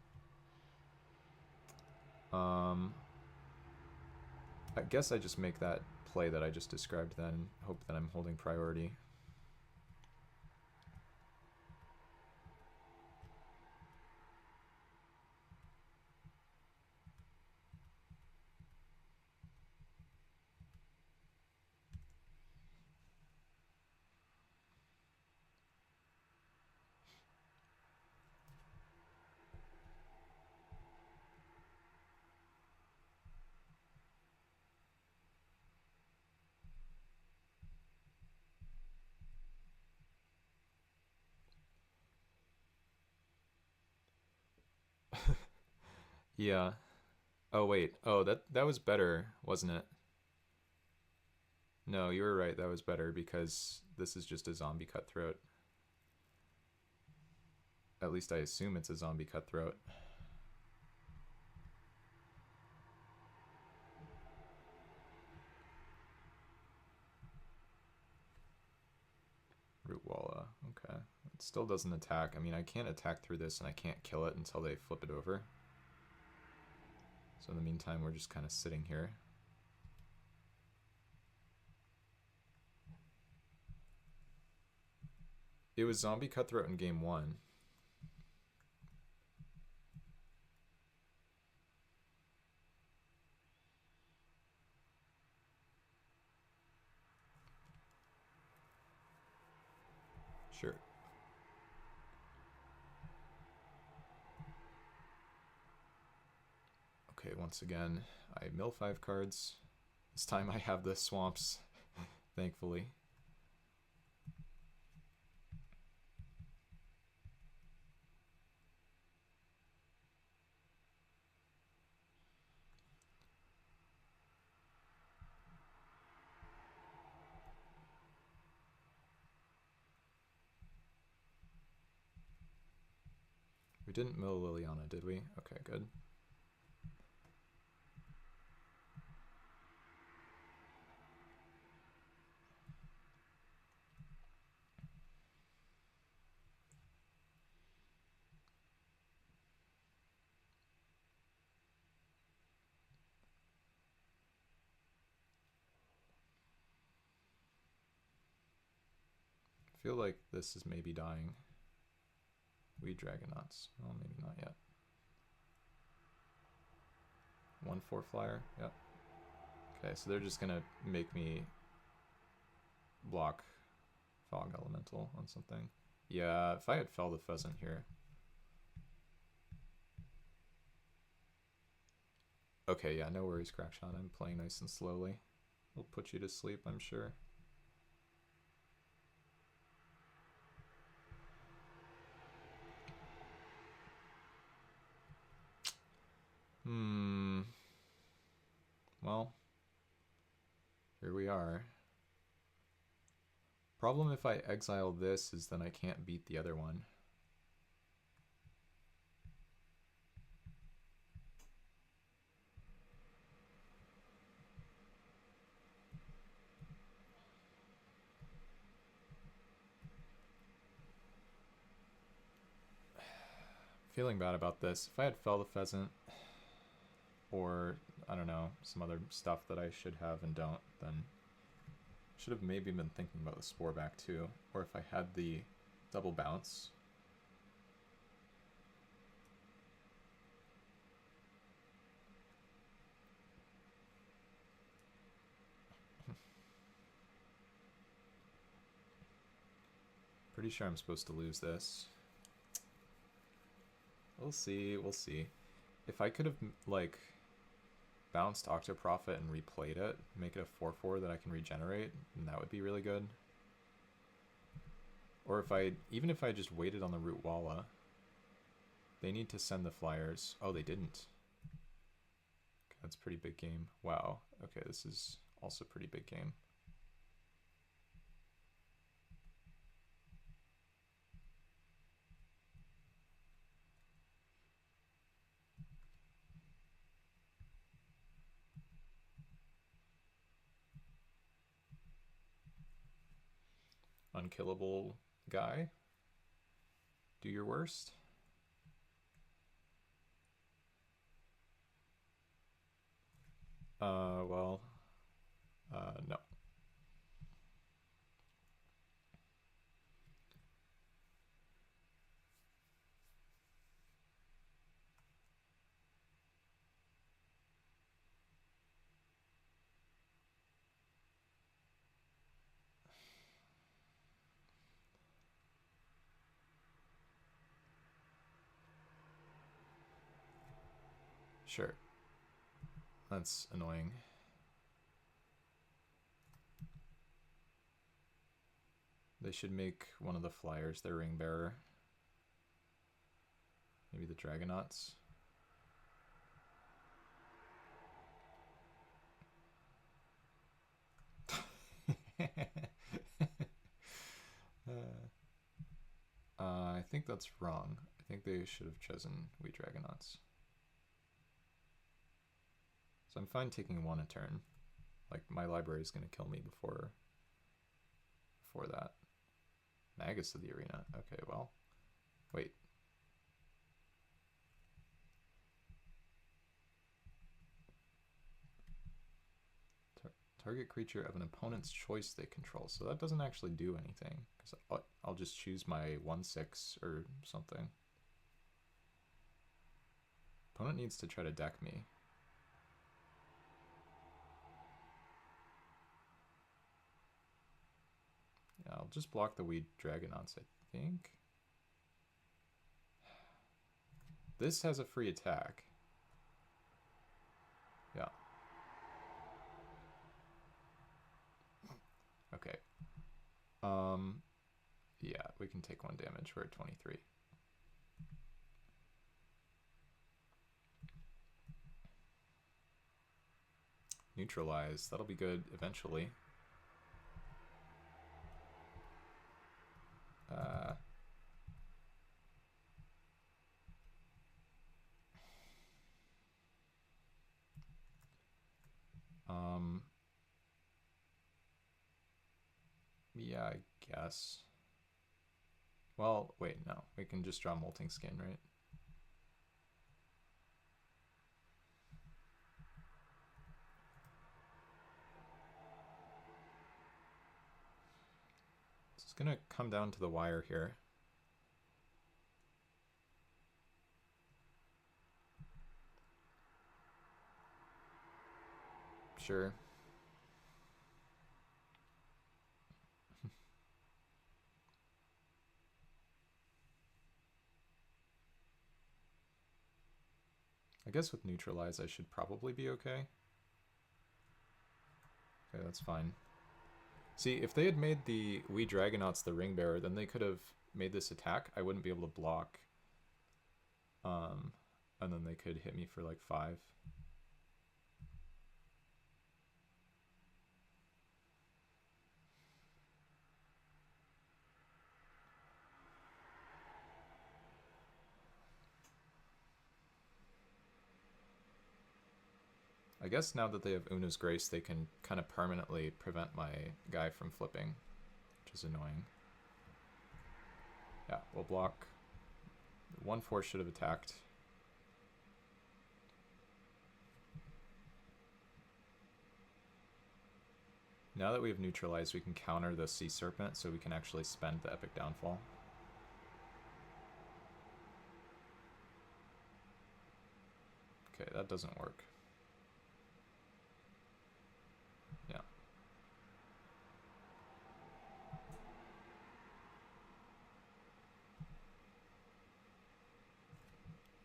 I guess I just make that play that I just described then. Hope that I'm holding priority. Yeah. Oh wait. Oh, that was better, wasn't it? No, you were right. That was better because this is just a zombie cutthroat. At least I assume it's a zombie cutthroat. Root Walla. Okay. It still doesn't attack. I mean, I can't attack through this and I can't kill it until they flip it over. So in the meantime, we're just kind of sitting here. It was zombie cutthroat in game 1. Sure. Okay, once again, I mill 5 cards. This time I have the swamps, thankfully. We didn't mill Liliana, did we? Okay, good. I feel like this is maybe dying. We Dragonauts. Well, maybe not yet. 1/4 flyer. Yep. Okay, so they're just gonna make me block Fog Elemental on something. Yeah, if I had Fell the Pheasant here. Okay, yeah, no worries, Crackshot. I'm playing nice and slowly. We'll put you to sleep, I'm sure. Well, here we are. Problem if I exile this is then I can't beat the other one. Feeling bad about this. If I had Fell the Pheasant, or, I don't know, some other stuff that I should have and don't, then should have maybe been thinking about the Spore back too. Or if I had the double bounce. Pretty sure I'm supposed to lose this. We'll see, we'll see. If I could have, like, bounced Octoprofit and replayed it, make it a 4/4 that I can regenerate, then that would be really good. Or if I, even if I just waited on the Root Walla, they need to send the flyers. Oh, they didn't. Okay, that's a pretty big game. Wow. Okay, this is also a pretty big game. Unkillable guy. Do your worst. Well, no. Sure. That's annoying. They should make one of the flyers their ring bearer. Maybe the Dragonauts. I think that's wrong. I think they should have chosen We Dragonauts. So I'm fine taking one a turn. Like, my library is going to kill me before that. Magus of the Arena. Okay, well. Wait. Target creature of an opponent's choice they control. So that doesn't actually do anything, because I'll just choose my 1/6 or something. Opponent needs to try to deck me. Yeah, I'll just block the Weed Dragonauts, I think. This has a free attack. Yeah. Okay. Yeah, we can take 1 damage. We're at 23. Neutralize. That'll be good eventually. Yeah, I guess. Well, wait, no. We can just draw Molting Skin, right? It's gonna come down to the wire here. Sure. I guess with Neutralize I should probably be okay. Okay, that's fine. See, if they had made the We Dragonauts the Ring Bearer, then they could have made this attack. I wouldn't be able to block. And then they could hit me for like 5. I guess now that they have Una's Grace, they can kind of permanently prevent my guy from flipping, which is annoying. Yeah, we'll block. 1/4 should have attacked. Now that we have neutralized, we can counter the Sea Serpent, so we can actually spend the Epic Downfall. Okay, that doesn't work. Yeah.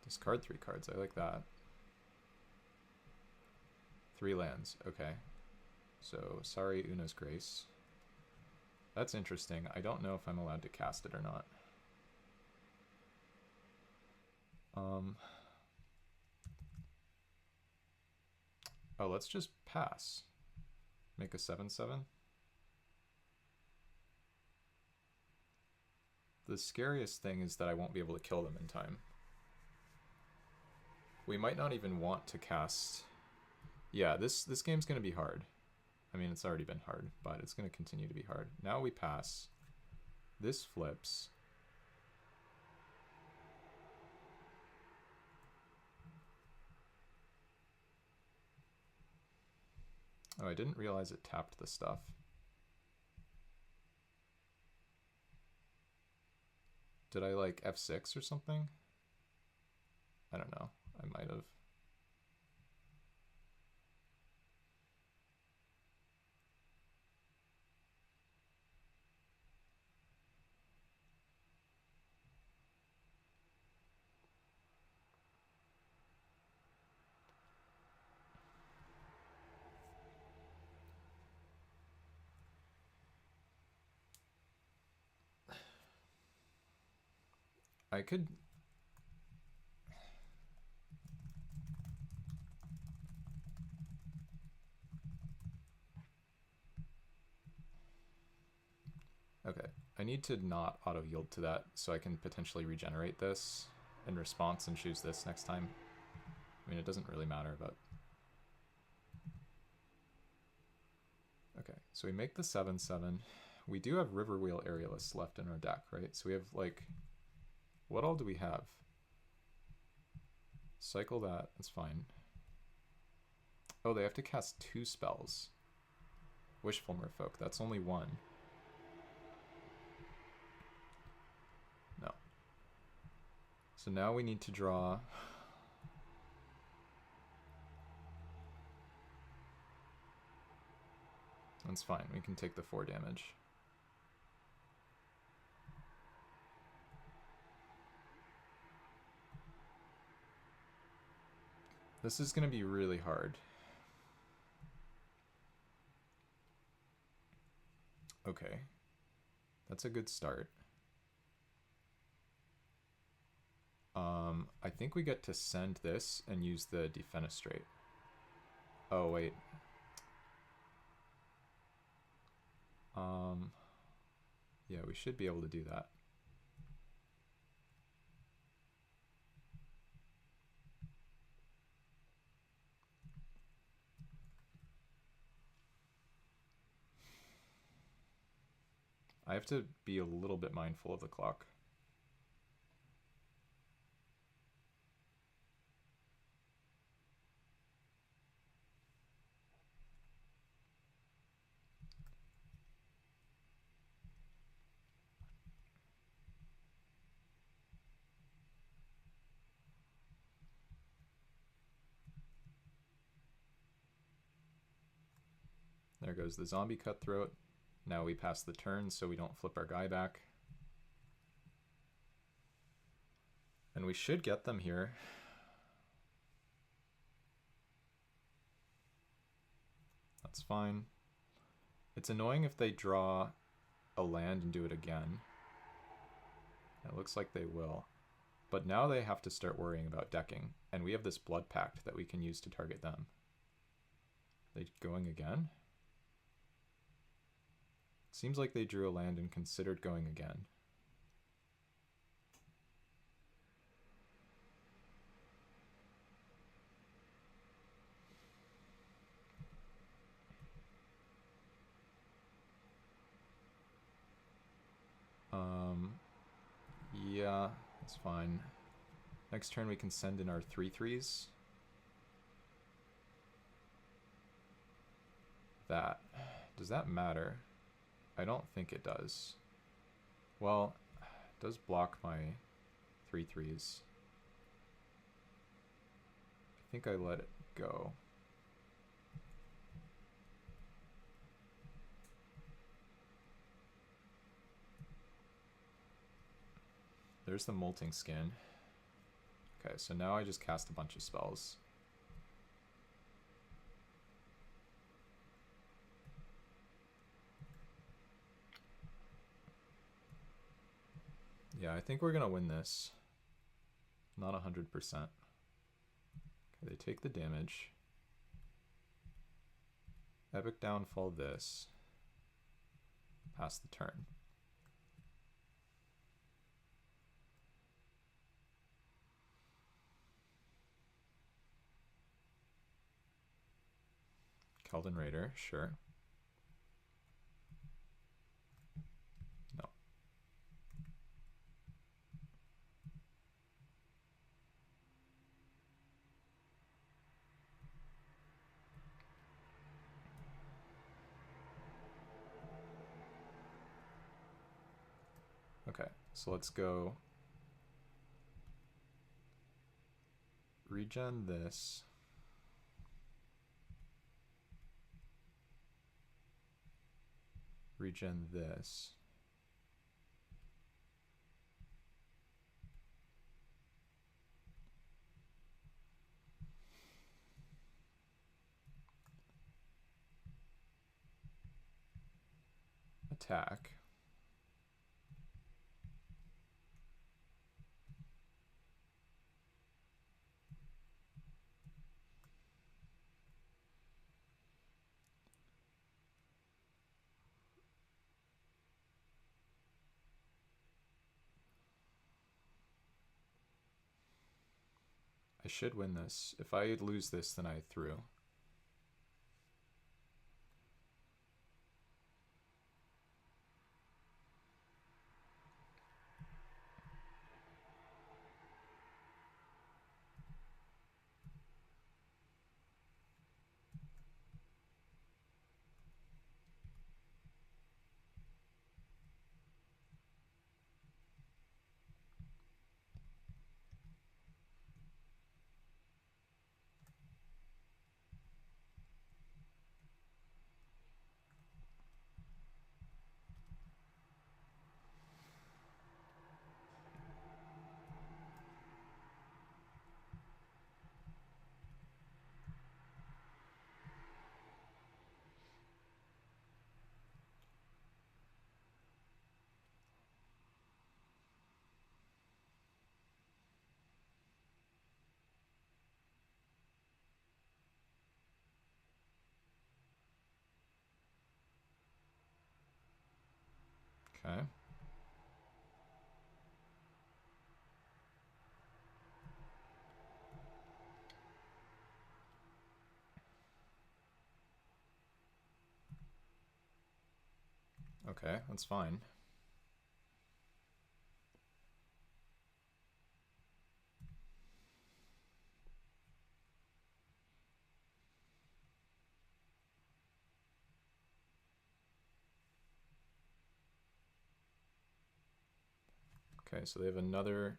Discard 3 cards, I like that. 3 lands, okay. So, sorry, Una's Grace. That's interesting. I don't know if I'm allowed to cast it or not. Oh, let's just pass. Make a 7/7. The scariest thing is that I won't be able to kill them in time. We might not even want to cast... Yeah, this game's going to be hard. I mean, it's already been hard, but it's going to continue to be hard. Now we pass. This flips. Oh, I didn't realize it tapped the stuff. Did I like F6 or something? I don't know. I might have. I could... Okay, I need to not auto-yield to that so I can potentially regenerate this in response and choose this next time. I mean, it doesn't really matter, but... Okay, so we make the 7/7. We do have Riverwheel Aerialists left in our deck, right? So we have, like... What all do we have? Cycle that, that's fine. Oh, they have to cast 2 spells. Wishful Merfolk, that's only 1. No. So now we need to draw... That's fine, we can take the 4 damage. This is going to be really hard. Okay. That's a good start. I think we get to send this and use the Defenestrate. Oh, wait. Yeah, we should be able to do that. I have to be a little bit mindful of the clock. There goes the zombie cutthroat. Now we pass the turn so we don't flip our guy back. And we should get them here. That's fine. It's annoying if they draw a land and do it again. It looks like they will. But now they have to start worrying about decking. And we have this Blood Pact that we can use to target them. They going again? Seems like they drew a land and considered going again. Yeah, that's fine. Next turn we can send in our 3/3s. That. Does that matter? I don't think it does. Well, it does block my 3/3s. I think I let it go. There's the Molting Skin. Okay, so now I just cast a bunch of spells. Yeah, I think we're gonna win this. Not 100%. Okay, they take the damage. Epic Downfall this. Pass the turn. Keldon Raider, sure. No. Okay, so let's go regen this. Regen this. Attack. I should win this. If I lose this, then I threw. Okay. Okay, that's fine. Okay, so they have another...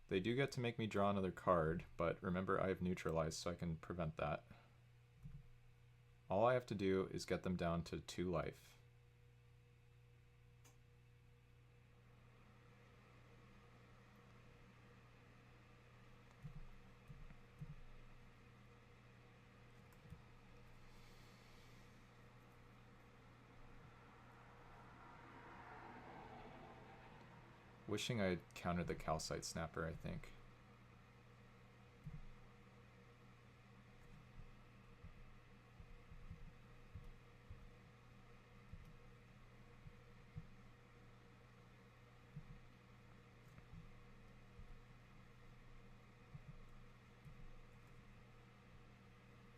They do get to make me draw another card, but remember I have neutralized, so I can prevent that. All I have to do is get them down to 2 life. Wishing I'd countered the Calcite Snapper, I think.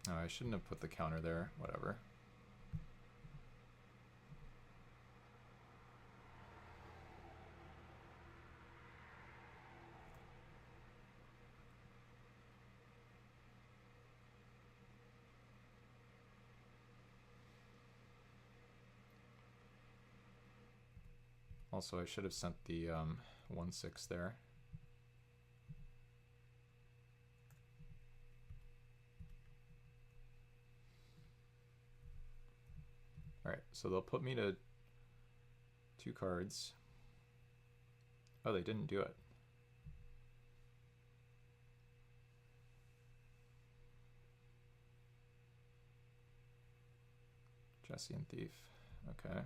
Oh, I shouldn't have put the counter there. Whatever. Also, I should have sent the 1/6 there. Alright, so they'll put me to 2 cards. Oh, they didn't do it. Jesse and Thief. Okay.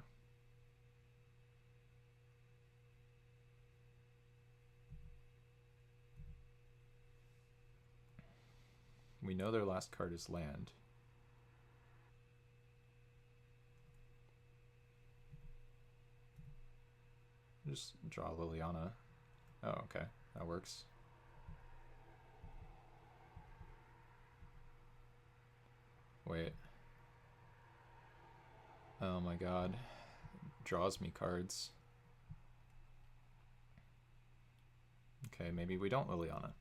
We know their last card is land. Just draw Liliana. Oh, okay. That works. Wait. Oh my god. Draws me cards. Okay, maybe we don't Liliana.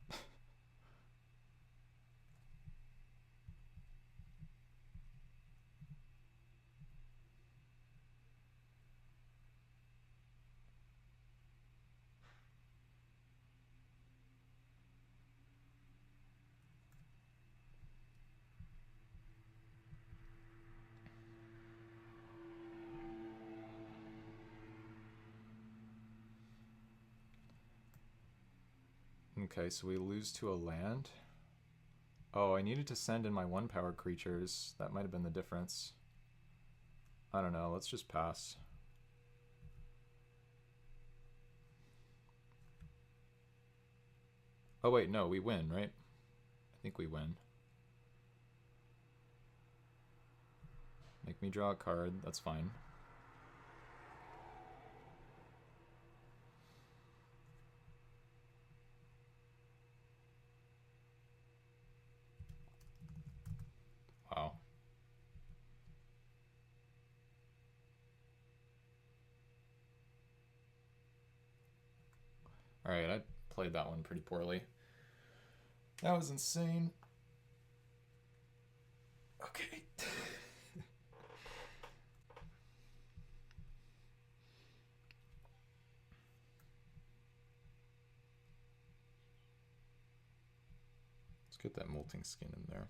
Okay, so we lose to a land. Oh, I needed to send in my 1-power creatures. That might have been the difference. I don't know, let's just pass. Oh wait, no, we win, right? I think we win. Make me draw a card, that's fine. Alright, I played that one pretty poorly. That was insane. Okay. Let's get that molting skin in there.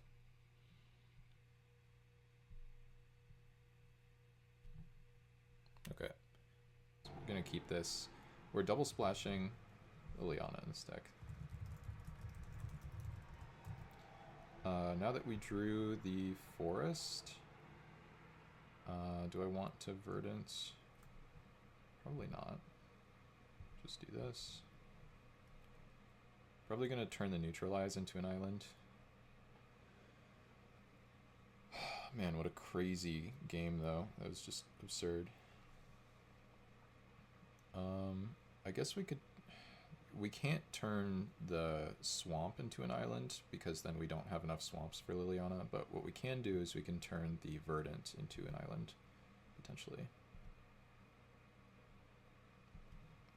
Okay. So we're gonna keep this. We're double splashing Liliana in this deck. Now that we drew the forest, do I want to verdant? Probably not. Just do this. Probably gonna turn the neutralize into an island. Man, what a crazy game though. That was just absurd. I guess we can't turn the swamp into an island because then we don't have enough swamps for Liliana, but what we can do is we can turn the verdant into an island, potentially.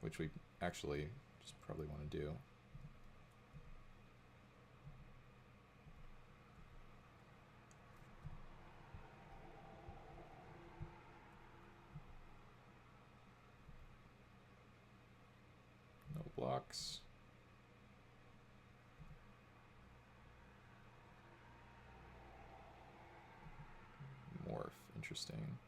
Which we actually just probably want to do. No blocks. Morph, interesting.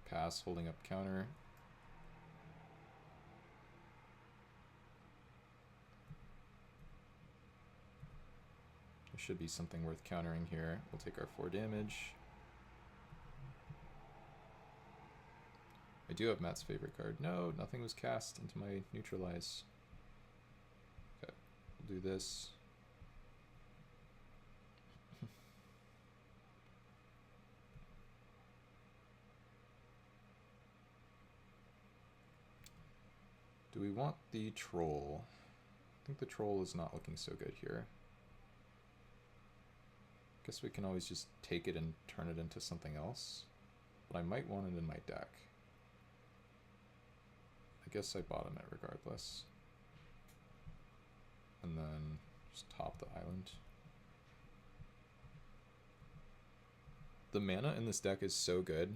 Pass, holding up counter. There should be something worth countering here. We'll take our 4 damage. I do have Matt's favorite card. No, nothing was cast into my neutralize. Okay, we'll do this. Do we want the troll? I think the troll is not looking so good here. Guess we can always just take it and turn it into something else. But I might want it in my deck. I guess I bottom it regardless. And then just top the island. The mana in this deck is so good.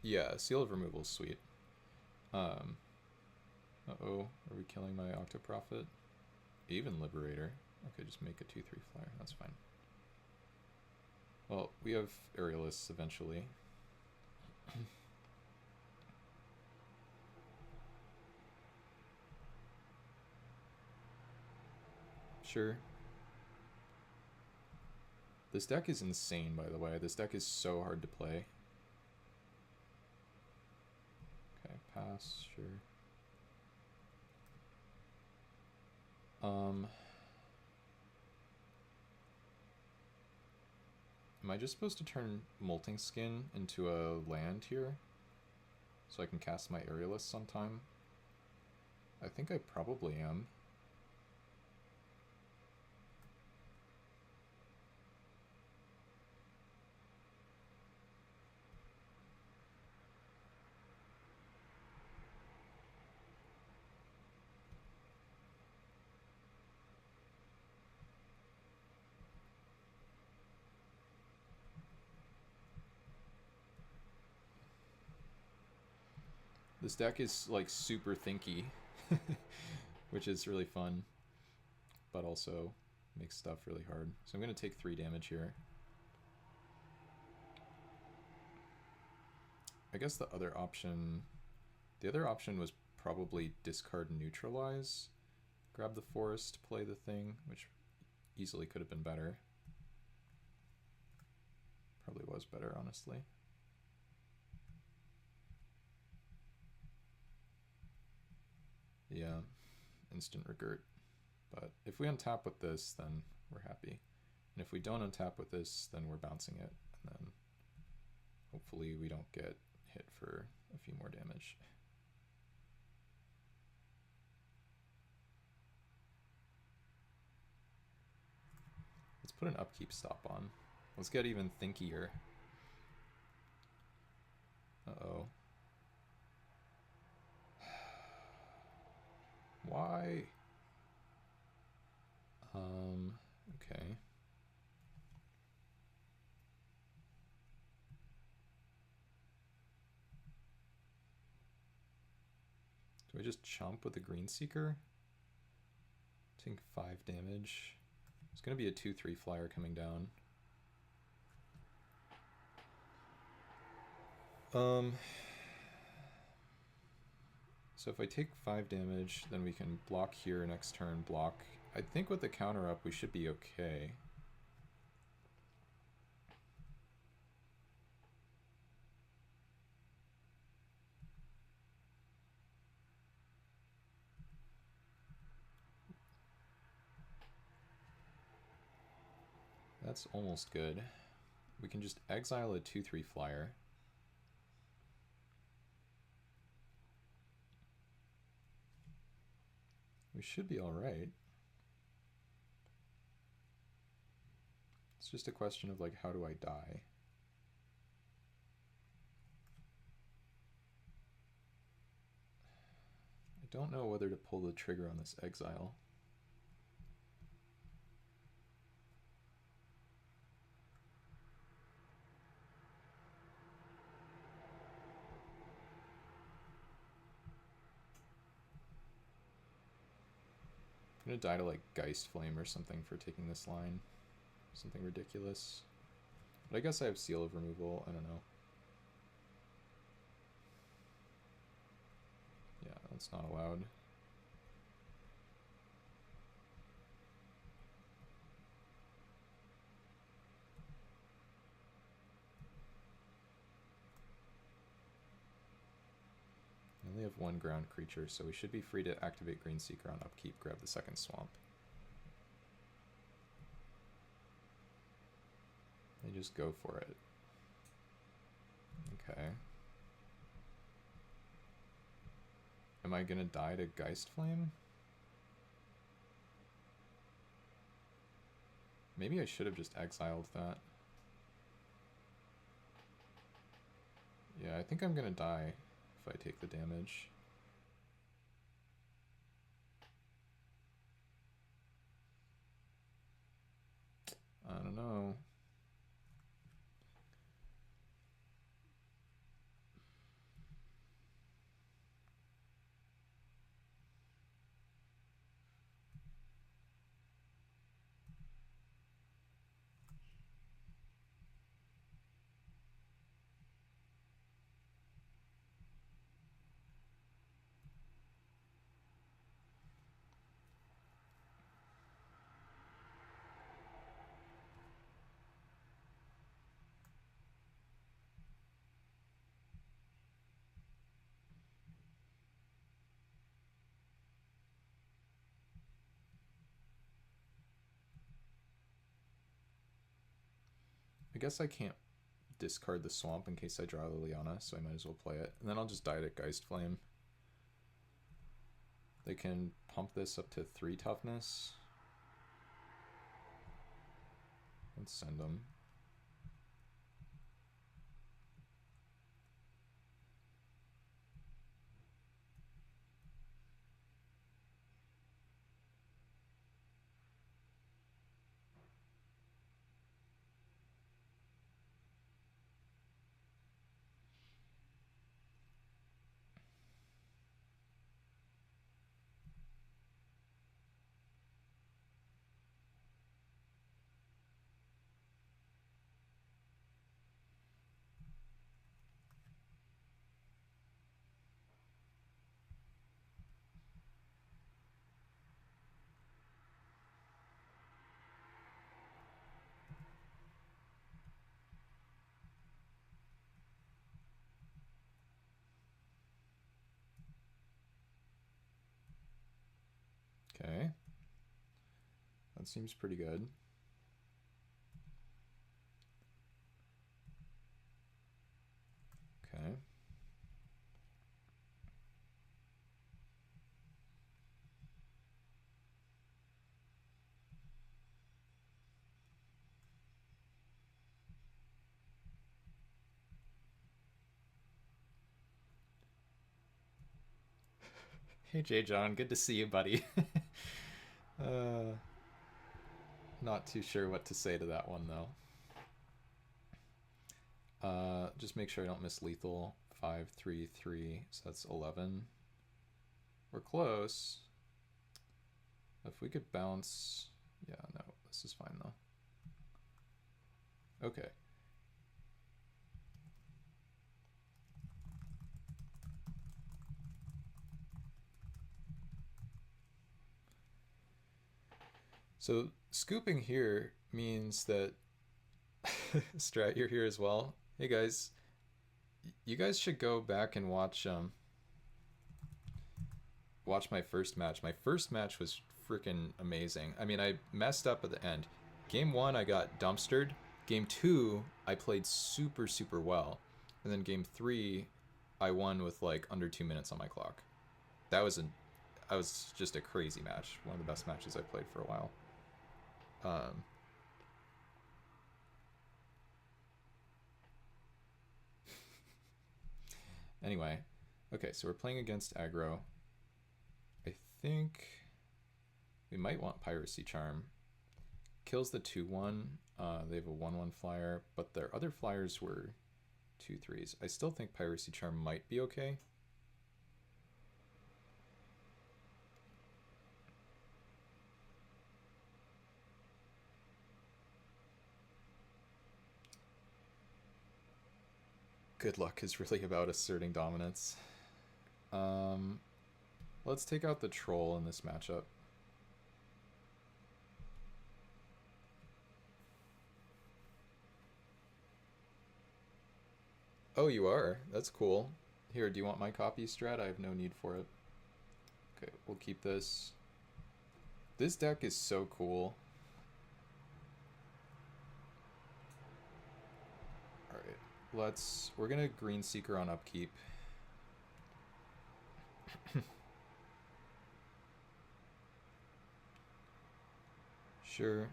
Yeah, Seal of Removal is sweet. Uh-oh, are we killing my Octoprophet? Even Liberator. Okay, just make a 2/3 flyer, that's fine. Well, we have Aerialists eventually. Sure. This deck is insane, by the way. This deck is so hard to play. Okay, pass, sure. Am I just supposed to turn Molting Skin into a land here? So I can cast my Aerialist sometime? I think I probably am. This deck is like super thinky, which is really fun, but also makes stuff really hard. So I'm going to take 3 damage here. I guess the other option was probably discard neutralize, grab the forest, play the thing, which easily could have been better. Probably was better, honestly. Yeah, instant regret. But if we untap with this, then we're happy. And if we don't untap with this, then we're bouncing it. And then hopefully we don't get hit for a few more damage. Let's put an upkeep stop on. Let's get even thinkier. Uh-oh. Why? Okay. Do I just chomp with the Green Seeker? Take 5 damage. It's gonna be a 2/3 flyer coming down. So if I take 5 damage, then we can block here next turn, block. I think with the counter up, we should be okay. That's almost good. We can just exile a 2/3 flyer. We should be alright. It's just a question of, like, how do I die? I don't know whether to pull the trigger on this exile. I'm gonna die to, like, Geist Flame or something for taking this line. Something ridiculous. But I guess I have Seal of Removal, I don't know. Yeah, that's not allowed. I only have 1 ground creature, so we should be free to activate Green Seeker on upkeep, grab the second swamp. They just go for it. Okay. Am I gonna die to Geist Flame? Maybe I should have just exiled that. Yeah, I think I'm gonna die if I take the damage. I don't know. I guess I can't discard the swamp in case I draw Liliana, so I might as well play it. And then I'll just die to Geist Flame. They can pump this up to 3 toughness. Let's send them. Okay. That seems pretty good. Okay. Hey Jay John, good to see you, buddy. Not too sure what to say to that one though. Just make sure I don't miss lethal. 5, 3, 3, so that's 11. We're close. If we could bounce... Yeah, no, this is fine though. Okay. So scooping here means that... Strat, you're here as well. Hey guys, you guys should go back and watch my first match. My first match was freaking amazing. I mean, I messed up at the end. Game 1 I got dumpstered. Game 2 I played super super well. And then game 3 I won with like under 2 minutes on my clock. That was just a crazy match. One of the best matches I played for a while. Anyway, okay, so we're playing against aggro. I think we might want Piracy Charm. Kills the 2-1. They have a 1-1 flyer, but their other flyers were 2-3s. I still think Piracy Charm might be okay. Good luck is really about asserting dominance. Let's take out the troll in this matchup. Oh, you are? That's cool. Here, do you want my copy, Strat? I have no need for it. Okay, we'll keep this. This deck is so cool. Alright, we're gonna Green Seeker on upkeep. Sure.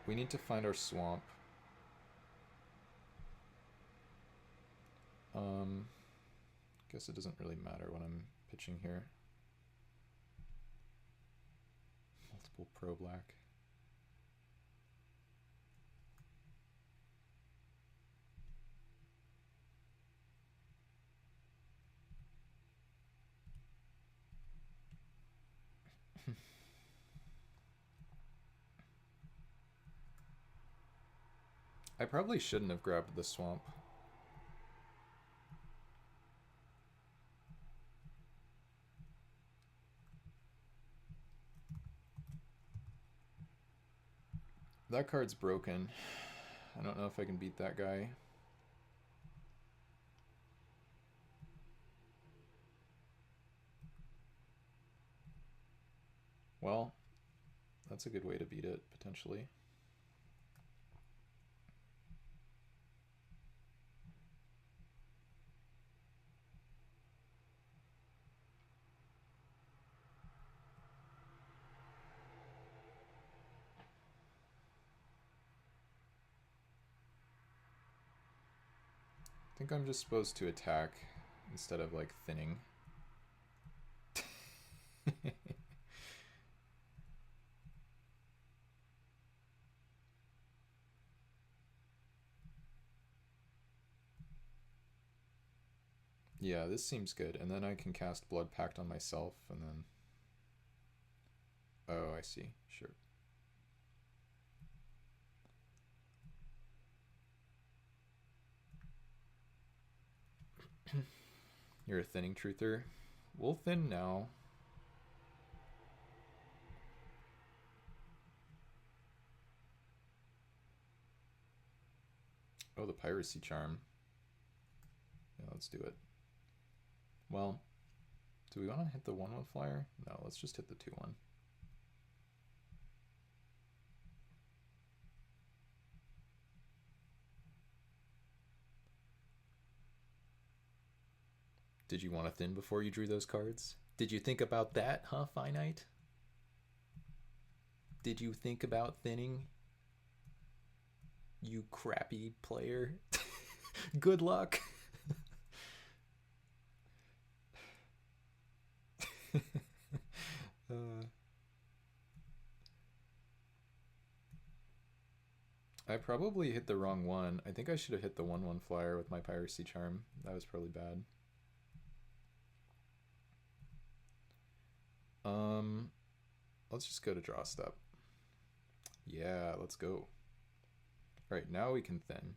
We need to find our swamp. Guess it doesn't really matter what I'm pitching here. Multiple pro black. I probably shouldn't have grabbed the swamp. That card's broken. I don't know if I can beat that guy. Well, that's a good way to beat it, potentially. I think I'm just supposed to attack instead of like thinning. Yeah, this seems good. And then I can cast Blood Pact on myself and then... Oh, I see. Sure. You're a thinning truther. We'll thin now. Oh, the Piracy Charm. Yeah, let's do it. Well, do we want to hit the 1-1 flyer? No, let's just hit the 2-1. Did you want to thin before you drew those cards? Did you think about that, huh, Finite? Did you think about thinning? You crappy player. Good luck. I probably hit the wrong one. I think I should have hit the 1/1 flyer with my Piracy Charm. That was probably bad. Let's just go to draw step. Yeah, let's go. Alright, now we can thin.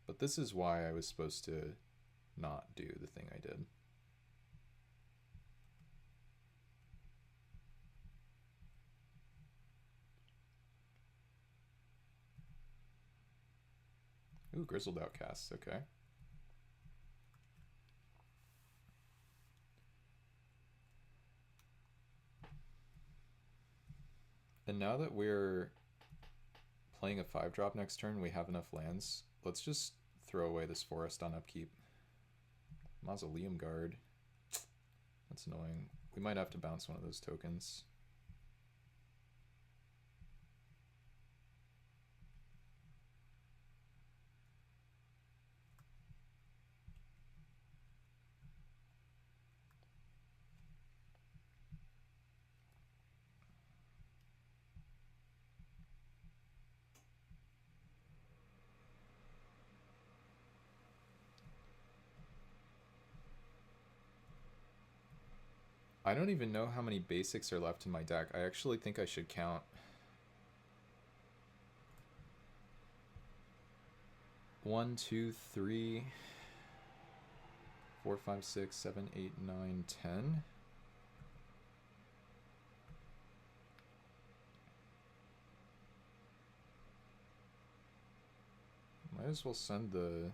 But this is why I was supposed to not do the thing I did. Ooh, Grizzled Outcasts, okay. And now that we're playing a 5-drop next turn, we have enough lands. Let's just throw away this forest on upkeep. Mausoleum Guard. That's annoying. We might have to bounce one of those tokens. I don't even know how many basics are left in my deck. I actually think I should count. One, two, three, 4, 5, 6, 7, 8, 9, 10. Might as well send the...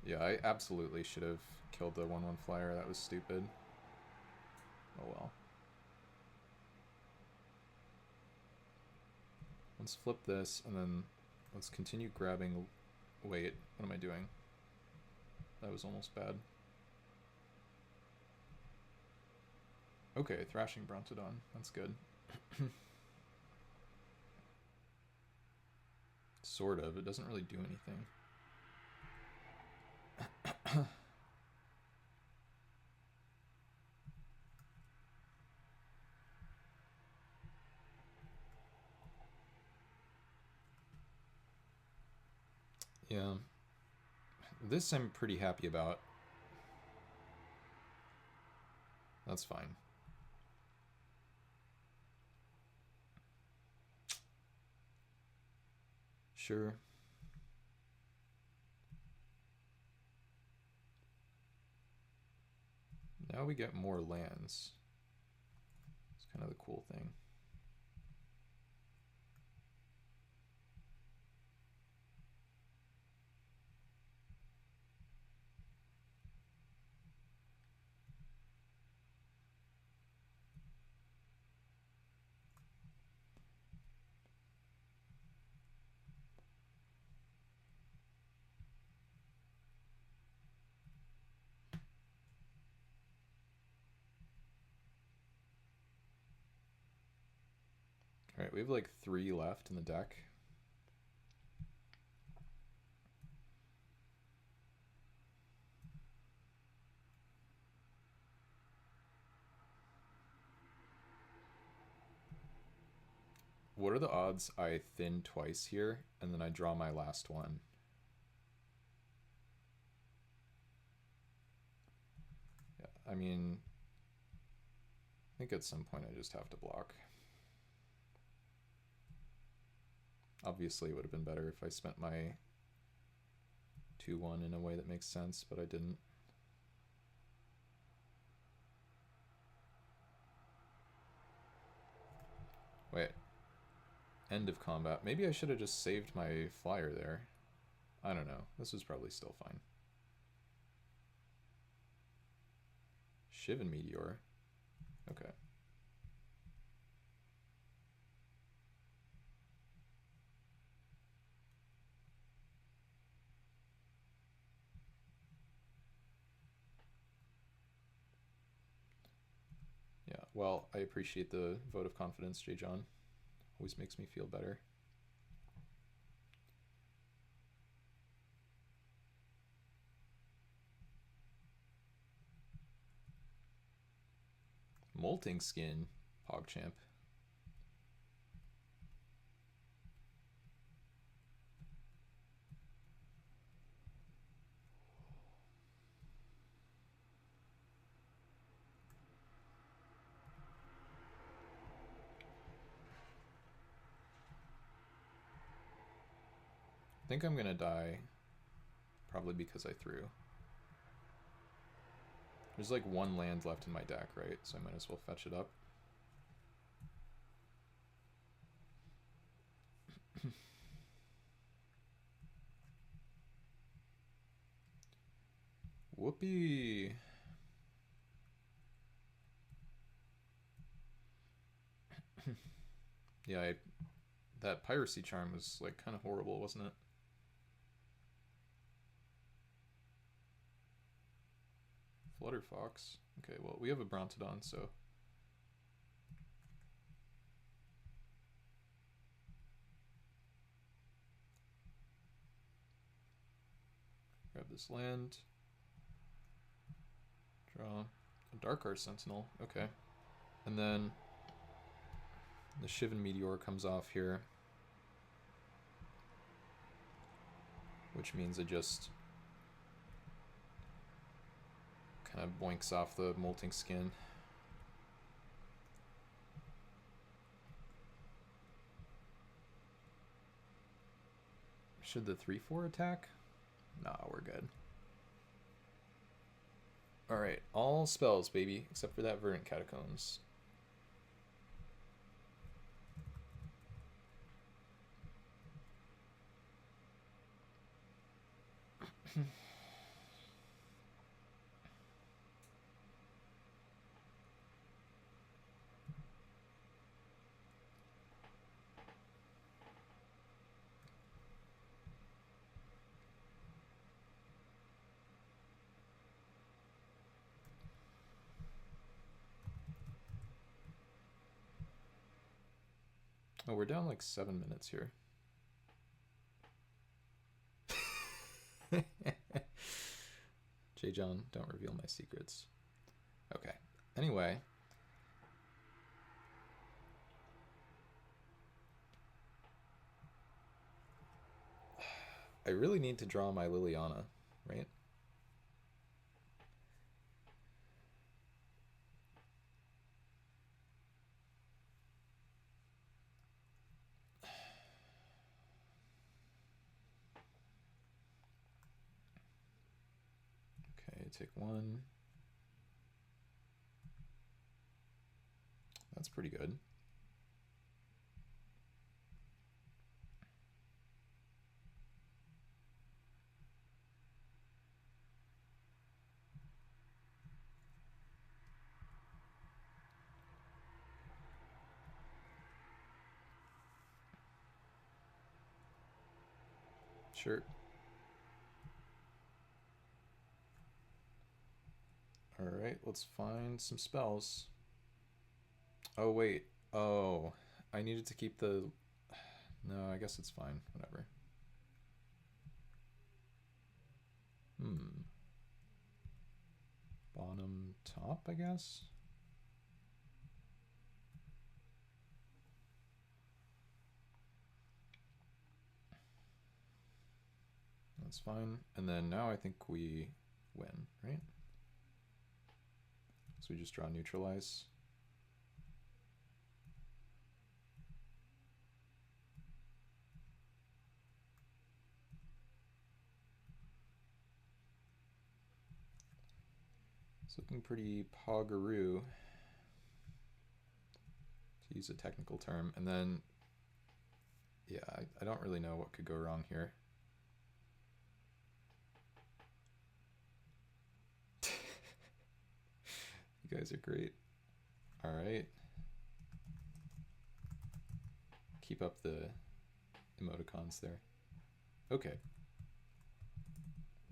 Yeah, I absolutely should have killed the 1/1 flyer. That was stupid. Oh well. Let's flip this, and then let's continue grabbing... Wait, what am I doing? That was almost bad. Okay, Thrashing Brontodon. That's good. Sort of. It doesn't really do anything. Yeah. This I'm pretty happy about. That's fine. Sure. Now we get more lands. It's kind of the cool thing. Alright, we have like 3 left in the deck. What are the odds I thin twice here, and then I draw my last one? Yeah, I mean, I think at some point I just have to block. Obviously, it would have been better if I spent my 2/1 in a way that makes sense, but I didn't. Wait. End of combat. Maybe I should have just saved my flyer there. I don't know. This is probably still fine. Shivan Meteor. Okay. Well, I appreciate the vote of confidence, J. John. Always makes me feel better. Molting Skin, PogChamp. I think I'm gonna die, probably because I threw. There's like one land left in my deck, right? So I might as well fetch it up. Whoopee! Yeah, that Piracy Charm was like kind of horrible, wasn't it? Flutterfox. Okay, well, we have a Brontodon, so... Grab this land. Draw a Dark Art Sentinel. Okay. And then the Shivan Meteor comes off here, which means it just kind of boinks off the Molting Skin. Should the 3/4 attack? Nah, we're good. Alright, all spells, baby, except for that Verdant Catacombs. Oh, we're down like 7 minutes here. J. John, don't reveal my secrets. Okay. Anyway. I really need to draw my Liliana, right? Okay, take one. That's pretty good. Sure. Alright, let's find some spells. Oh, wait. Oh, I needed to keep the... No, I guess it's fine. Whatever. Bottom top, I guess? That's fine. And then now I think we win, right? So we just draw neutralize. It's looking pretty pogaroo, to use a technical term. And then, yeah, I don't really know what could go wrong here. You guys are great. All right. Keep up the emoticons there. Okay.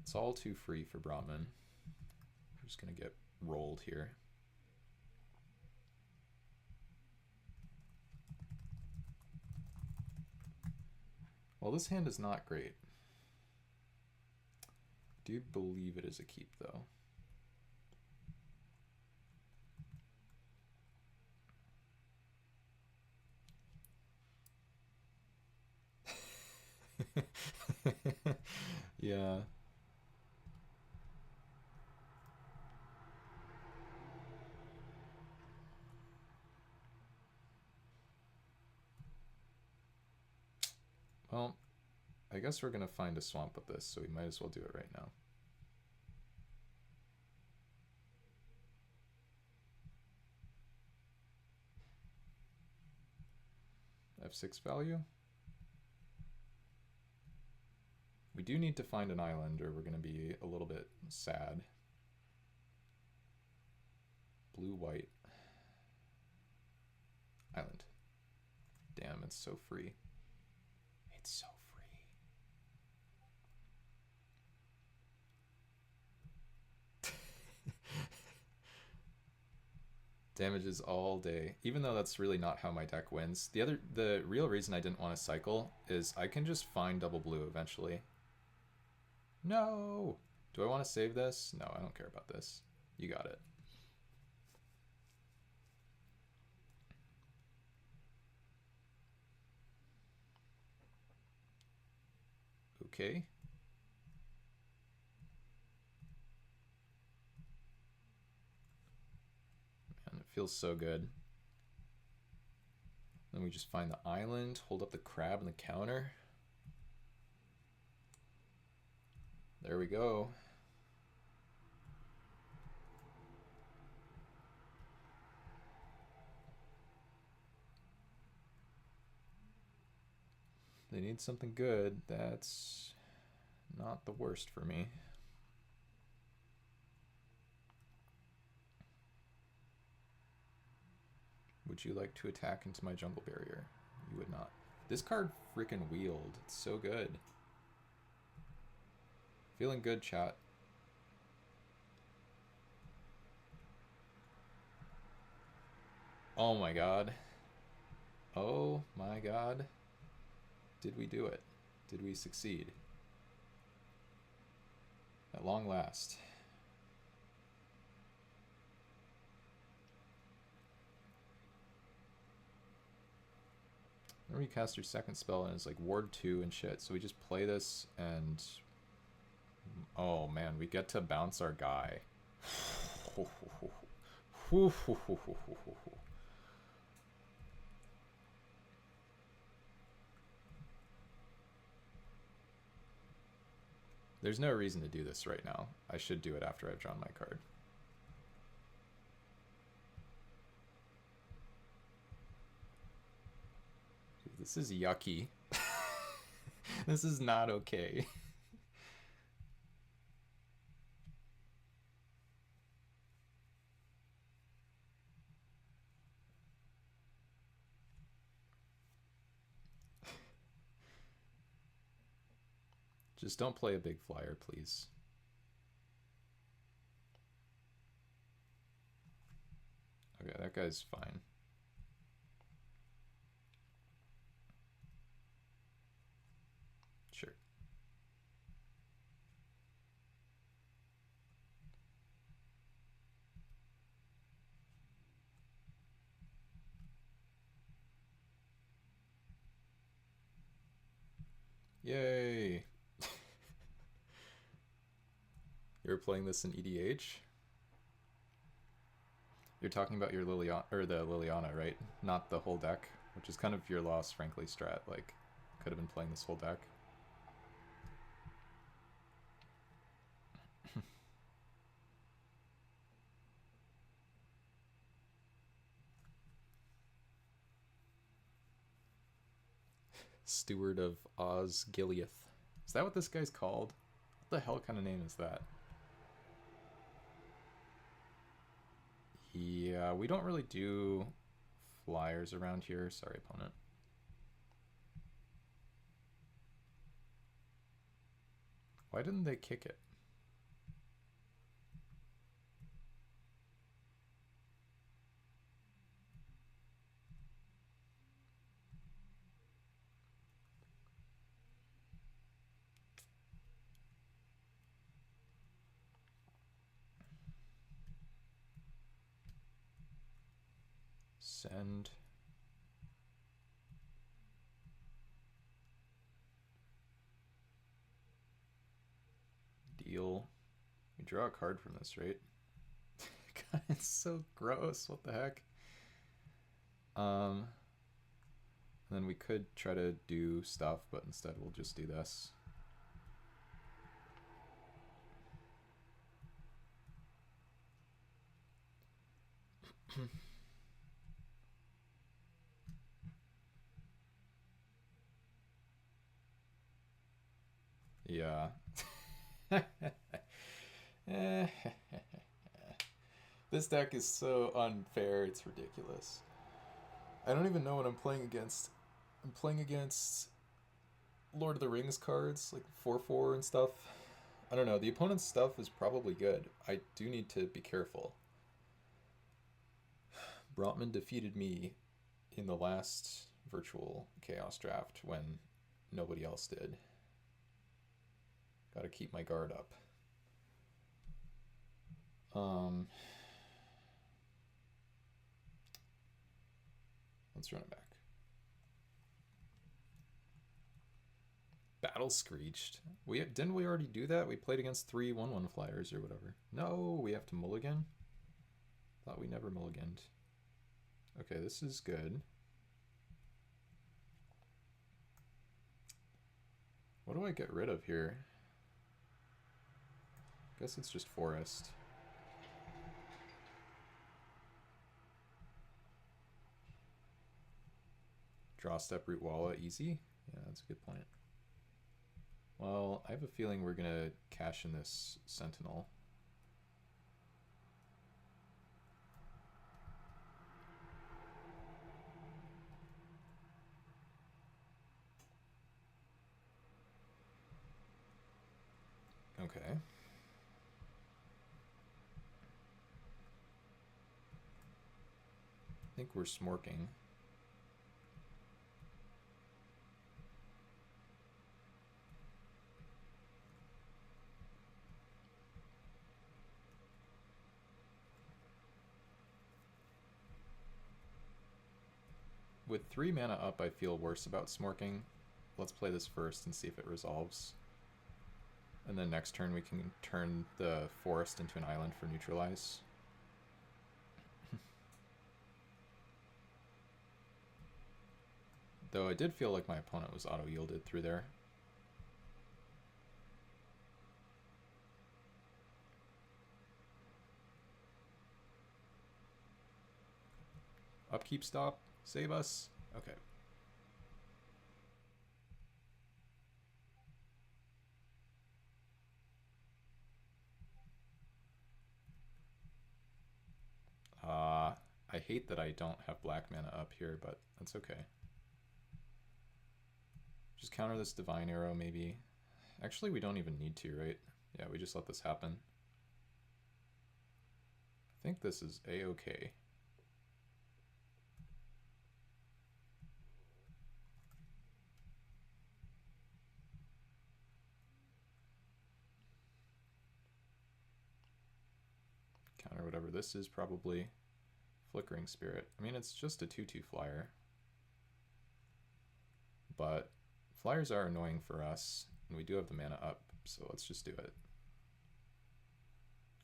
It's all too free for Brahmin. We're just gonna get rolled here. Well, this hand is not great. Do believe it is a keep, though. Yeah. Well, I guess we're gonna find a swamp with this, so we might as well do it right now. F6 value. We do need to find an island or we're gonna be a little bit sad. Blue, white. Island. Damn, it's so free. It's so free. Damages all day. Even though that's really not how my deck wins. The real reason I didn't want to cycle is I can just find double blue eventually. No! Do I want to save this? No, I don't care about this. You got it. Okay. Man, it feels so good. Then we just find the island, hold up the crab and the counter. There we go. They need something good. That's not the worst for me. Would you like to attack into my jungle barrier? You would not. This card freaking wheeled. It's so good. Feeling good, chat. Oh my god. Oh my god. Did we do it? Did we succeed? At long last. Then we cast your second spell and it's like ward 2 and shit. So we just play this and... Oh man, we get to bounce our guy. There's no reason to do this right now. I should do it after I've drawn my card. This is yucky. This is not okay. Just don't play a big flyer, please. Okay, that guy's fine. Sure. Yay! You're playing this in EDH? You're talking about your Liliana, or the Liliana, right? Not the whole deck, which is kind of your loss, frankly, strat. Like, could have been playing this whole deck. Steward of Osgiliath. Is that what this guy's called? What the hell kind of name is that? Yeah, we don't really do flyers around here. Sorry, opponent. Why didn't they kick it? Send. Deal. We draw a card from this, right? God, it's so gross. What the heck? Then we could try to do stuff, but instead we'll just do this. Yeah. This deck is so unfair, it's ridiculous. I don't even know what I'm playing against. I'm playing against Lord of the Rings cards, like 4/4 and stuff. I don't know, the opponent's stuff is probably good. I do need to be careful. Brotman defeated me in the last virtual Chaos draft when nobody else did. Gotta keep my guard up. Let's run it back. Battle Screeched. Didn't we already do that? We played against 3 1/1 flyers or whatever. No, we have to mulligan? Thought we never mulliganed. Okay, this is good. What do I get rid of here? Guess it's just forest. Draw step root walla, easy? Yeah, that's a good point. Well, I have a feeling we're gonna cash in this Sentinel. Okay. I think we're smorking. With 3 mana up, I feel worse about smorking. Let's play this first and see if it resolves. And then next turn we can turn the forest into an island for neutralize. Though I did feel like my opponent was auto-yielded through there. Upkeep stop. Save us. Okay. I hate that I don't have black mana up here, but that's okay. Just counter this Divine Arrow, maybe. Actually, we don't even need to, right? Yeah, we just let this happen. I think this is a-okay. Counter whatever this is, probably. Flickering Spirit. I mean, it's just a 2/2 flyer. But flyers are annoying for us, and we do have the mana up, so let's just do it.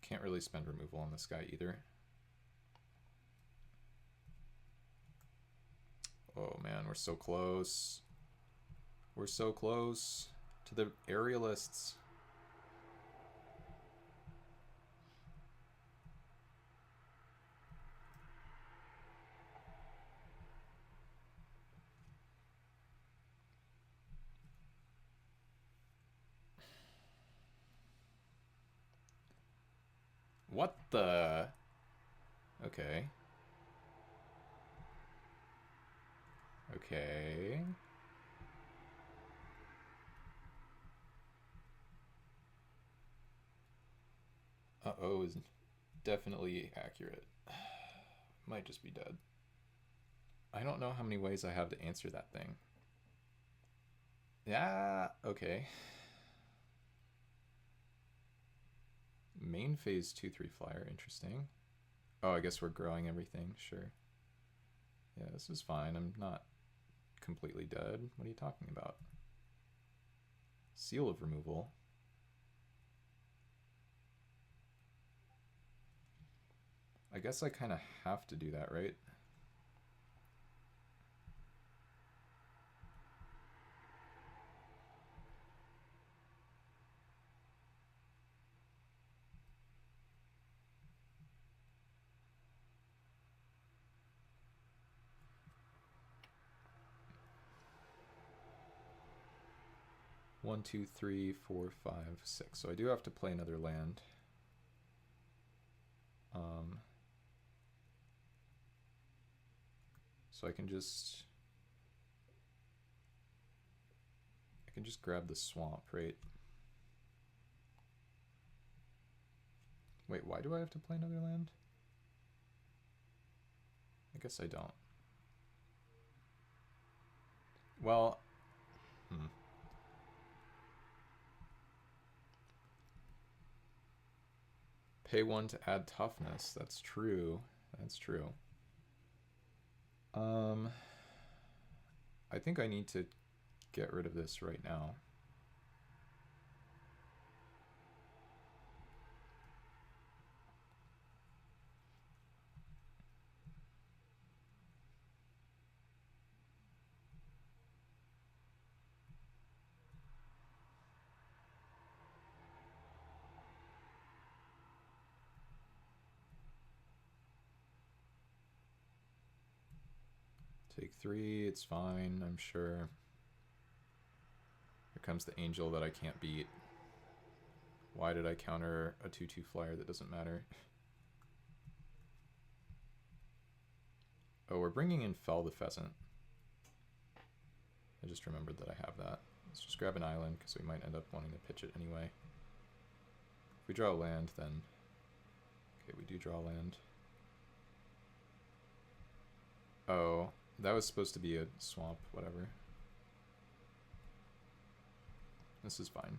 Can't really spend removal on this guy either. Oh man, we're so close. We're so close to the aerialists. What the? Okay. Okay. Uh-oh is definitely accurate. Might just be dead. I don't know how many ways I have to answer that thing. Yeah, okay. Main phase 2/3 flyer, interesting. Oh, I guess we're growing everything, sure. Yeah, this is fine. I'm not completely dead. What are you talking about? Seal of removal. I guess I kind of have to do that, right? One, two, three, four, five, six. So I do have to play another land. So I can just grab the swamp, right? Wait, why do I have to play another land? I guess I don't. Well, Pay one to add toughness. That's true. That's true. I think I need to get rid of this right now. Take 3, it's fine, I'm sure. Here comes the angel that I can't beat. Why did I counter a 2/2 flyer that doesn't matter? Oh, we're bringing in Fell the Pheasant. I just remembered that I have that. Let's just grab an island, because we might end up wanting to pitch it anyway. If we draw a land, then... Okay, we do draw land. Oh, that was supposed to be a swamp, whatever. This is fine.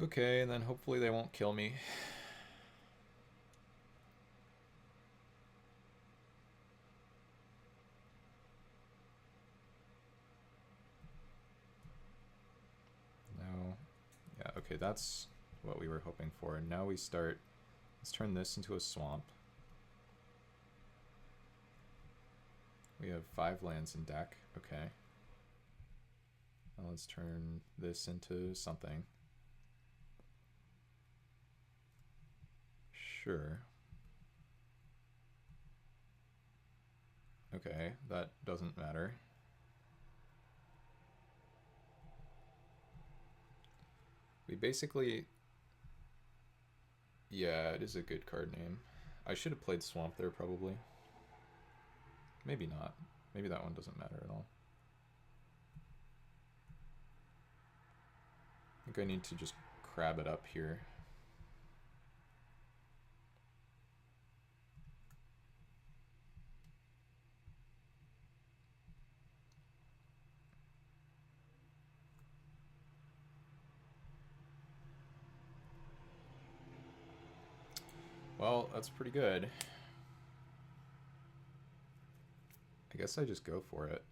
Okay, and then hopefully they won't kill me. No. Yeah, okay, that's what we were hoping for. And now we start... Let's turn this into a swamp. We have 5 lands in deck. Okay. Now let's turn this into something. Sure. Okay, that doesn't matter. We basically... Yeah, it is a good card name. I should have played Swamp there, probably. Maybe not. Maybe that one doesn't matter at all. I think I need to just crab it up here. Well, that's pretty good. I guess I just go for it.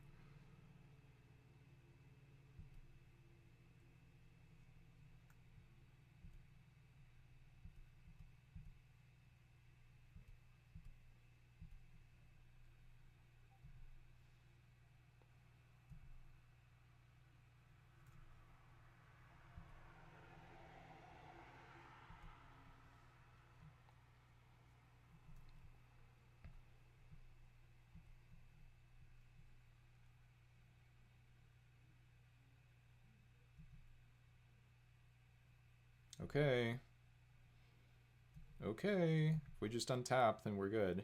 Okay. Okay. If we just untap, then we're good.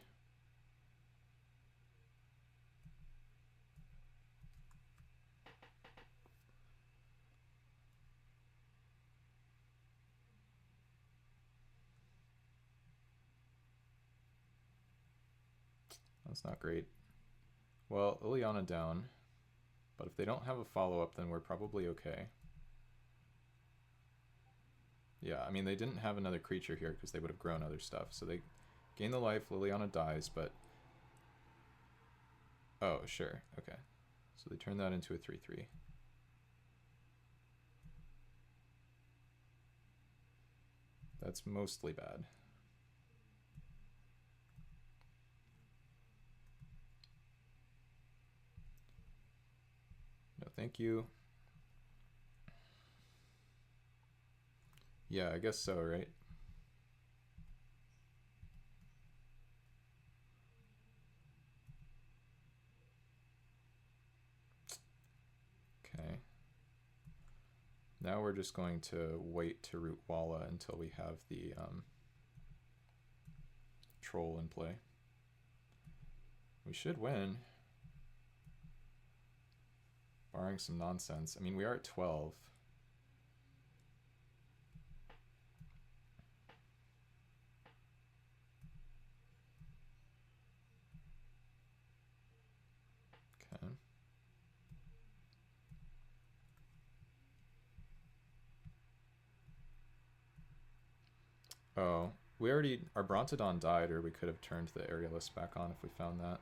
That's not great. Well, Ileana down. But if they don't have a follow-up, then we're probably okay. Yeah, I mean, they didn't have another creature here because they would have grown other stuff. So they gain the life, Liliana dies, but... Oh, sure. Okay. So they turn that into a 3/3. That's mostly bad. No, thank you. Yeah, I guess so, right? Okay. Now we're just going to wait to root Walla until we have the troll in play. We should win. Barring some nonsense. I mean, we are at 12. Okay. Oh, we already... Our Brontodon died, or we could have turned the Aerialist back on if we found that.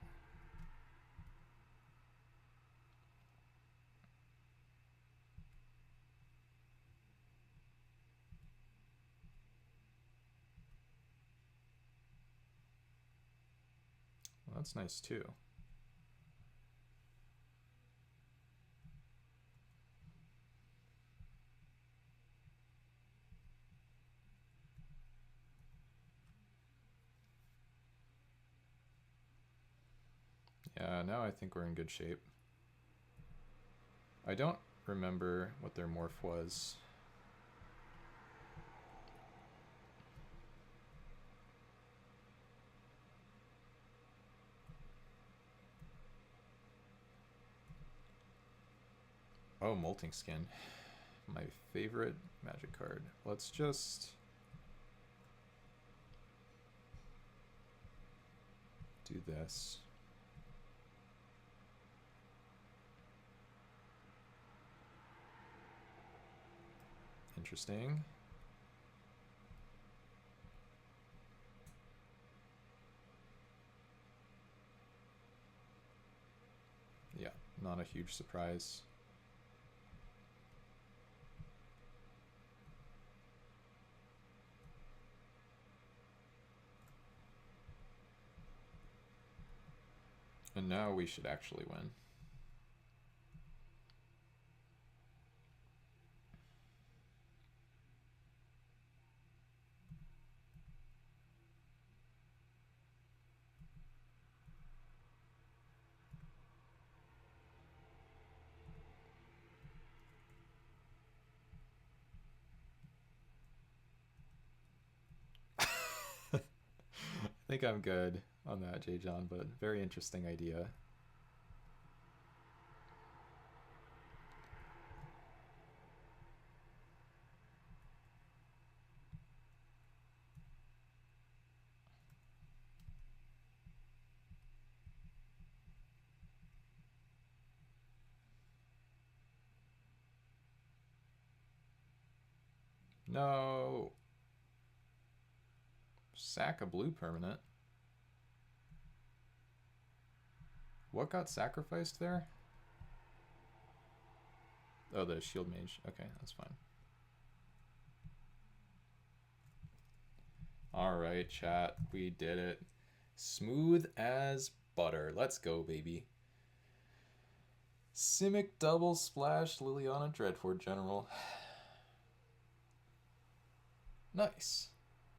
Well, that's nice too. Yeah, now I think we're in good shape. I don't remember what their morph was. Oh, Molting Skin. My favorite magic card. Let's just do this. Interesting. Yeah, not a huge surprise. And now we should actually win. I think I'm good on that, J. John, but very interesting idea. No. Sack a blue permanent. What got sacrificed there? Oh, the shield mage. Okay, that's fine. Alright, chat. We did it. Smooth as butter. Let's go, baby. Simic double splash Liliana Dreadfort General. Nice.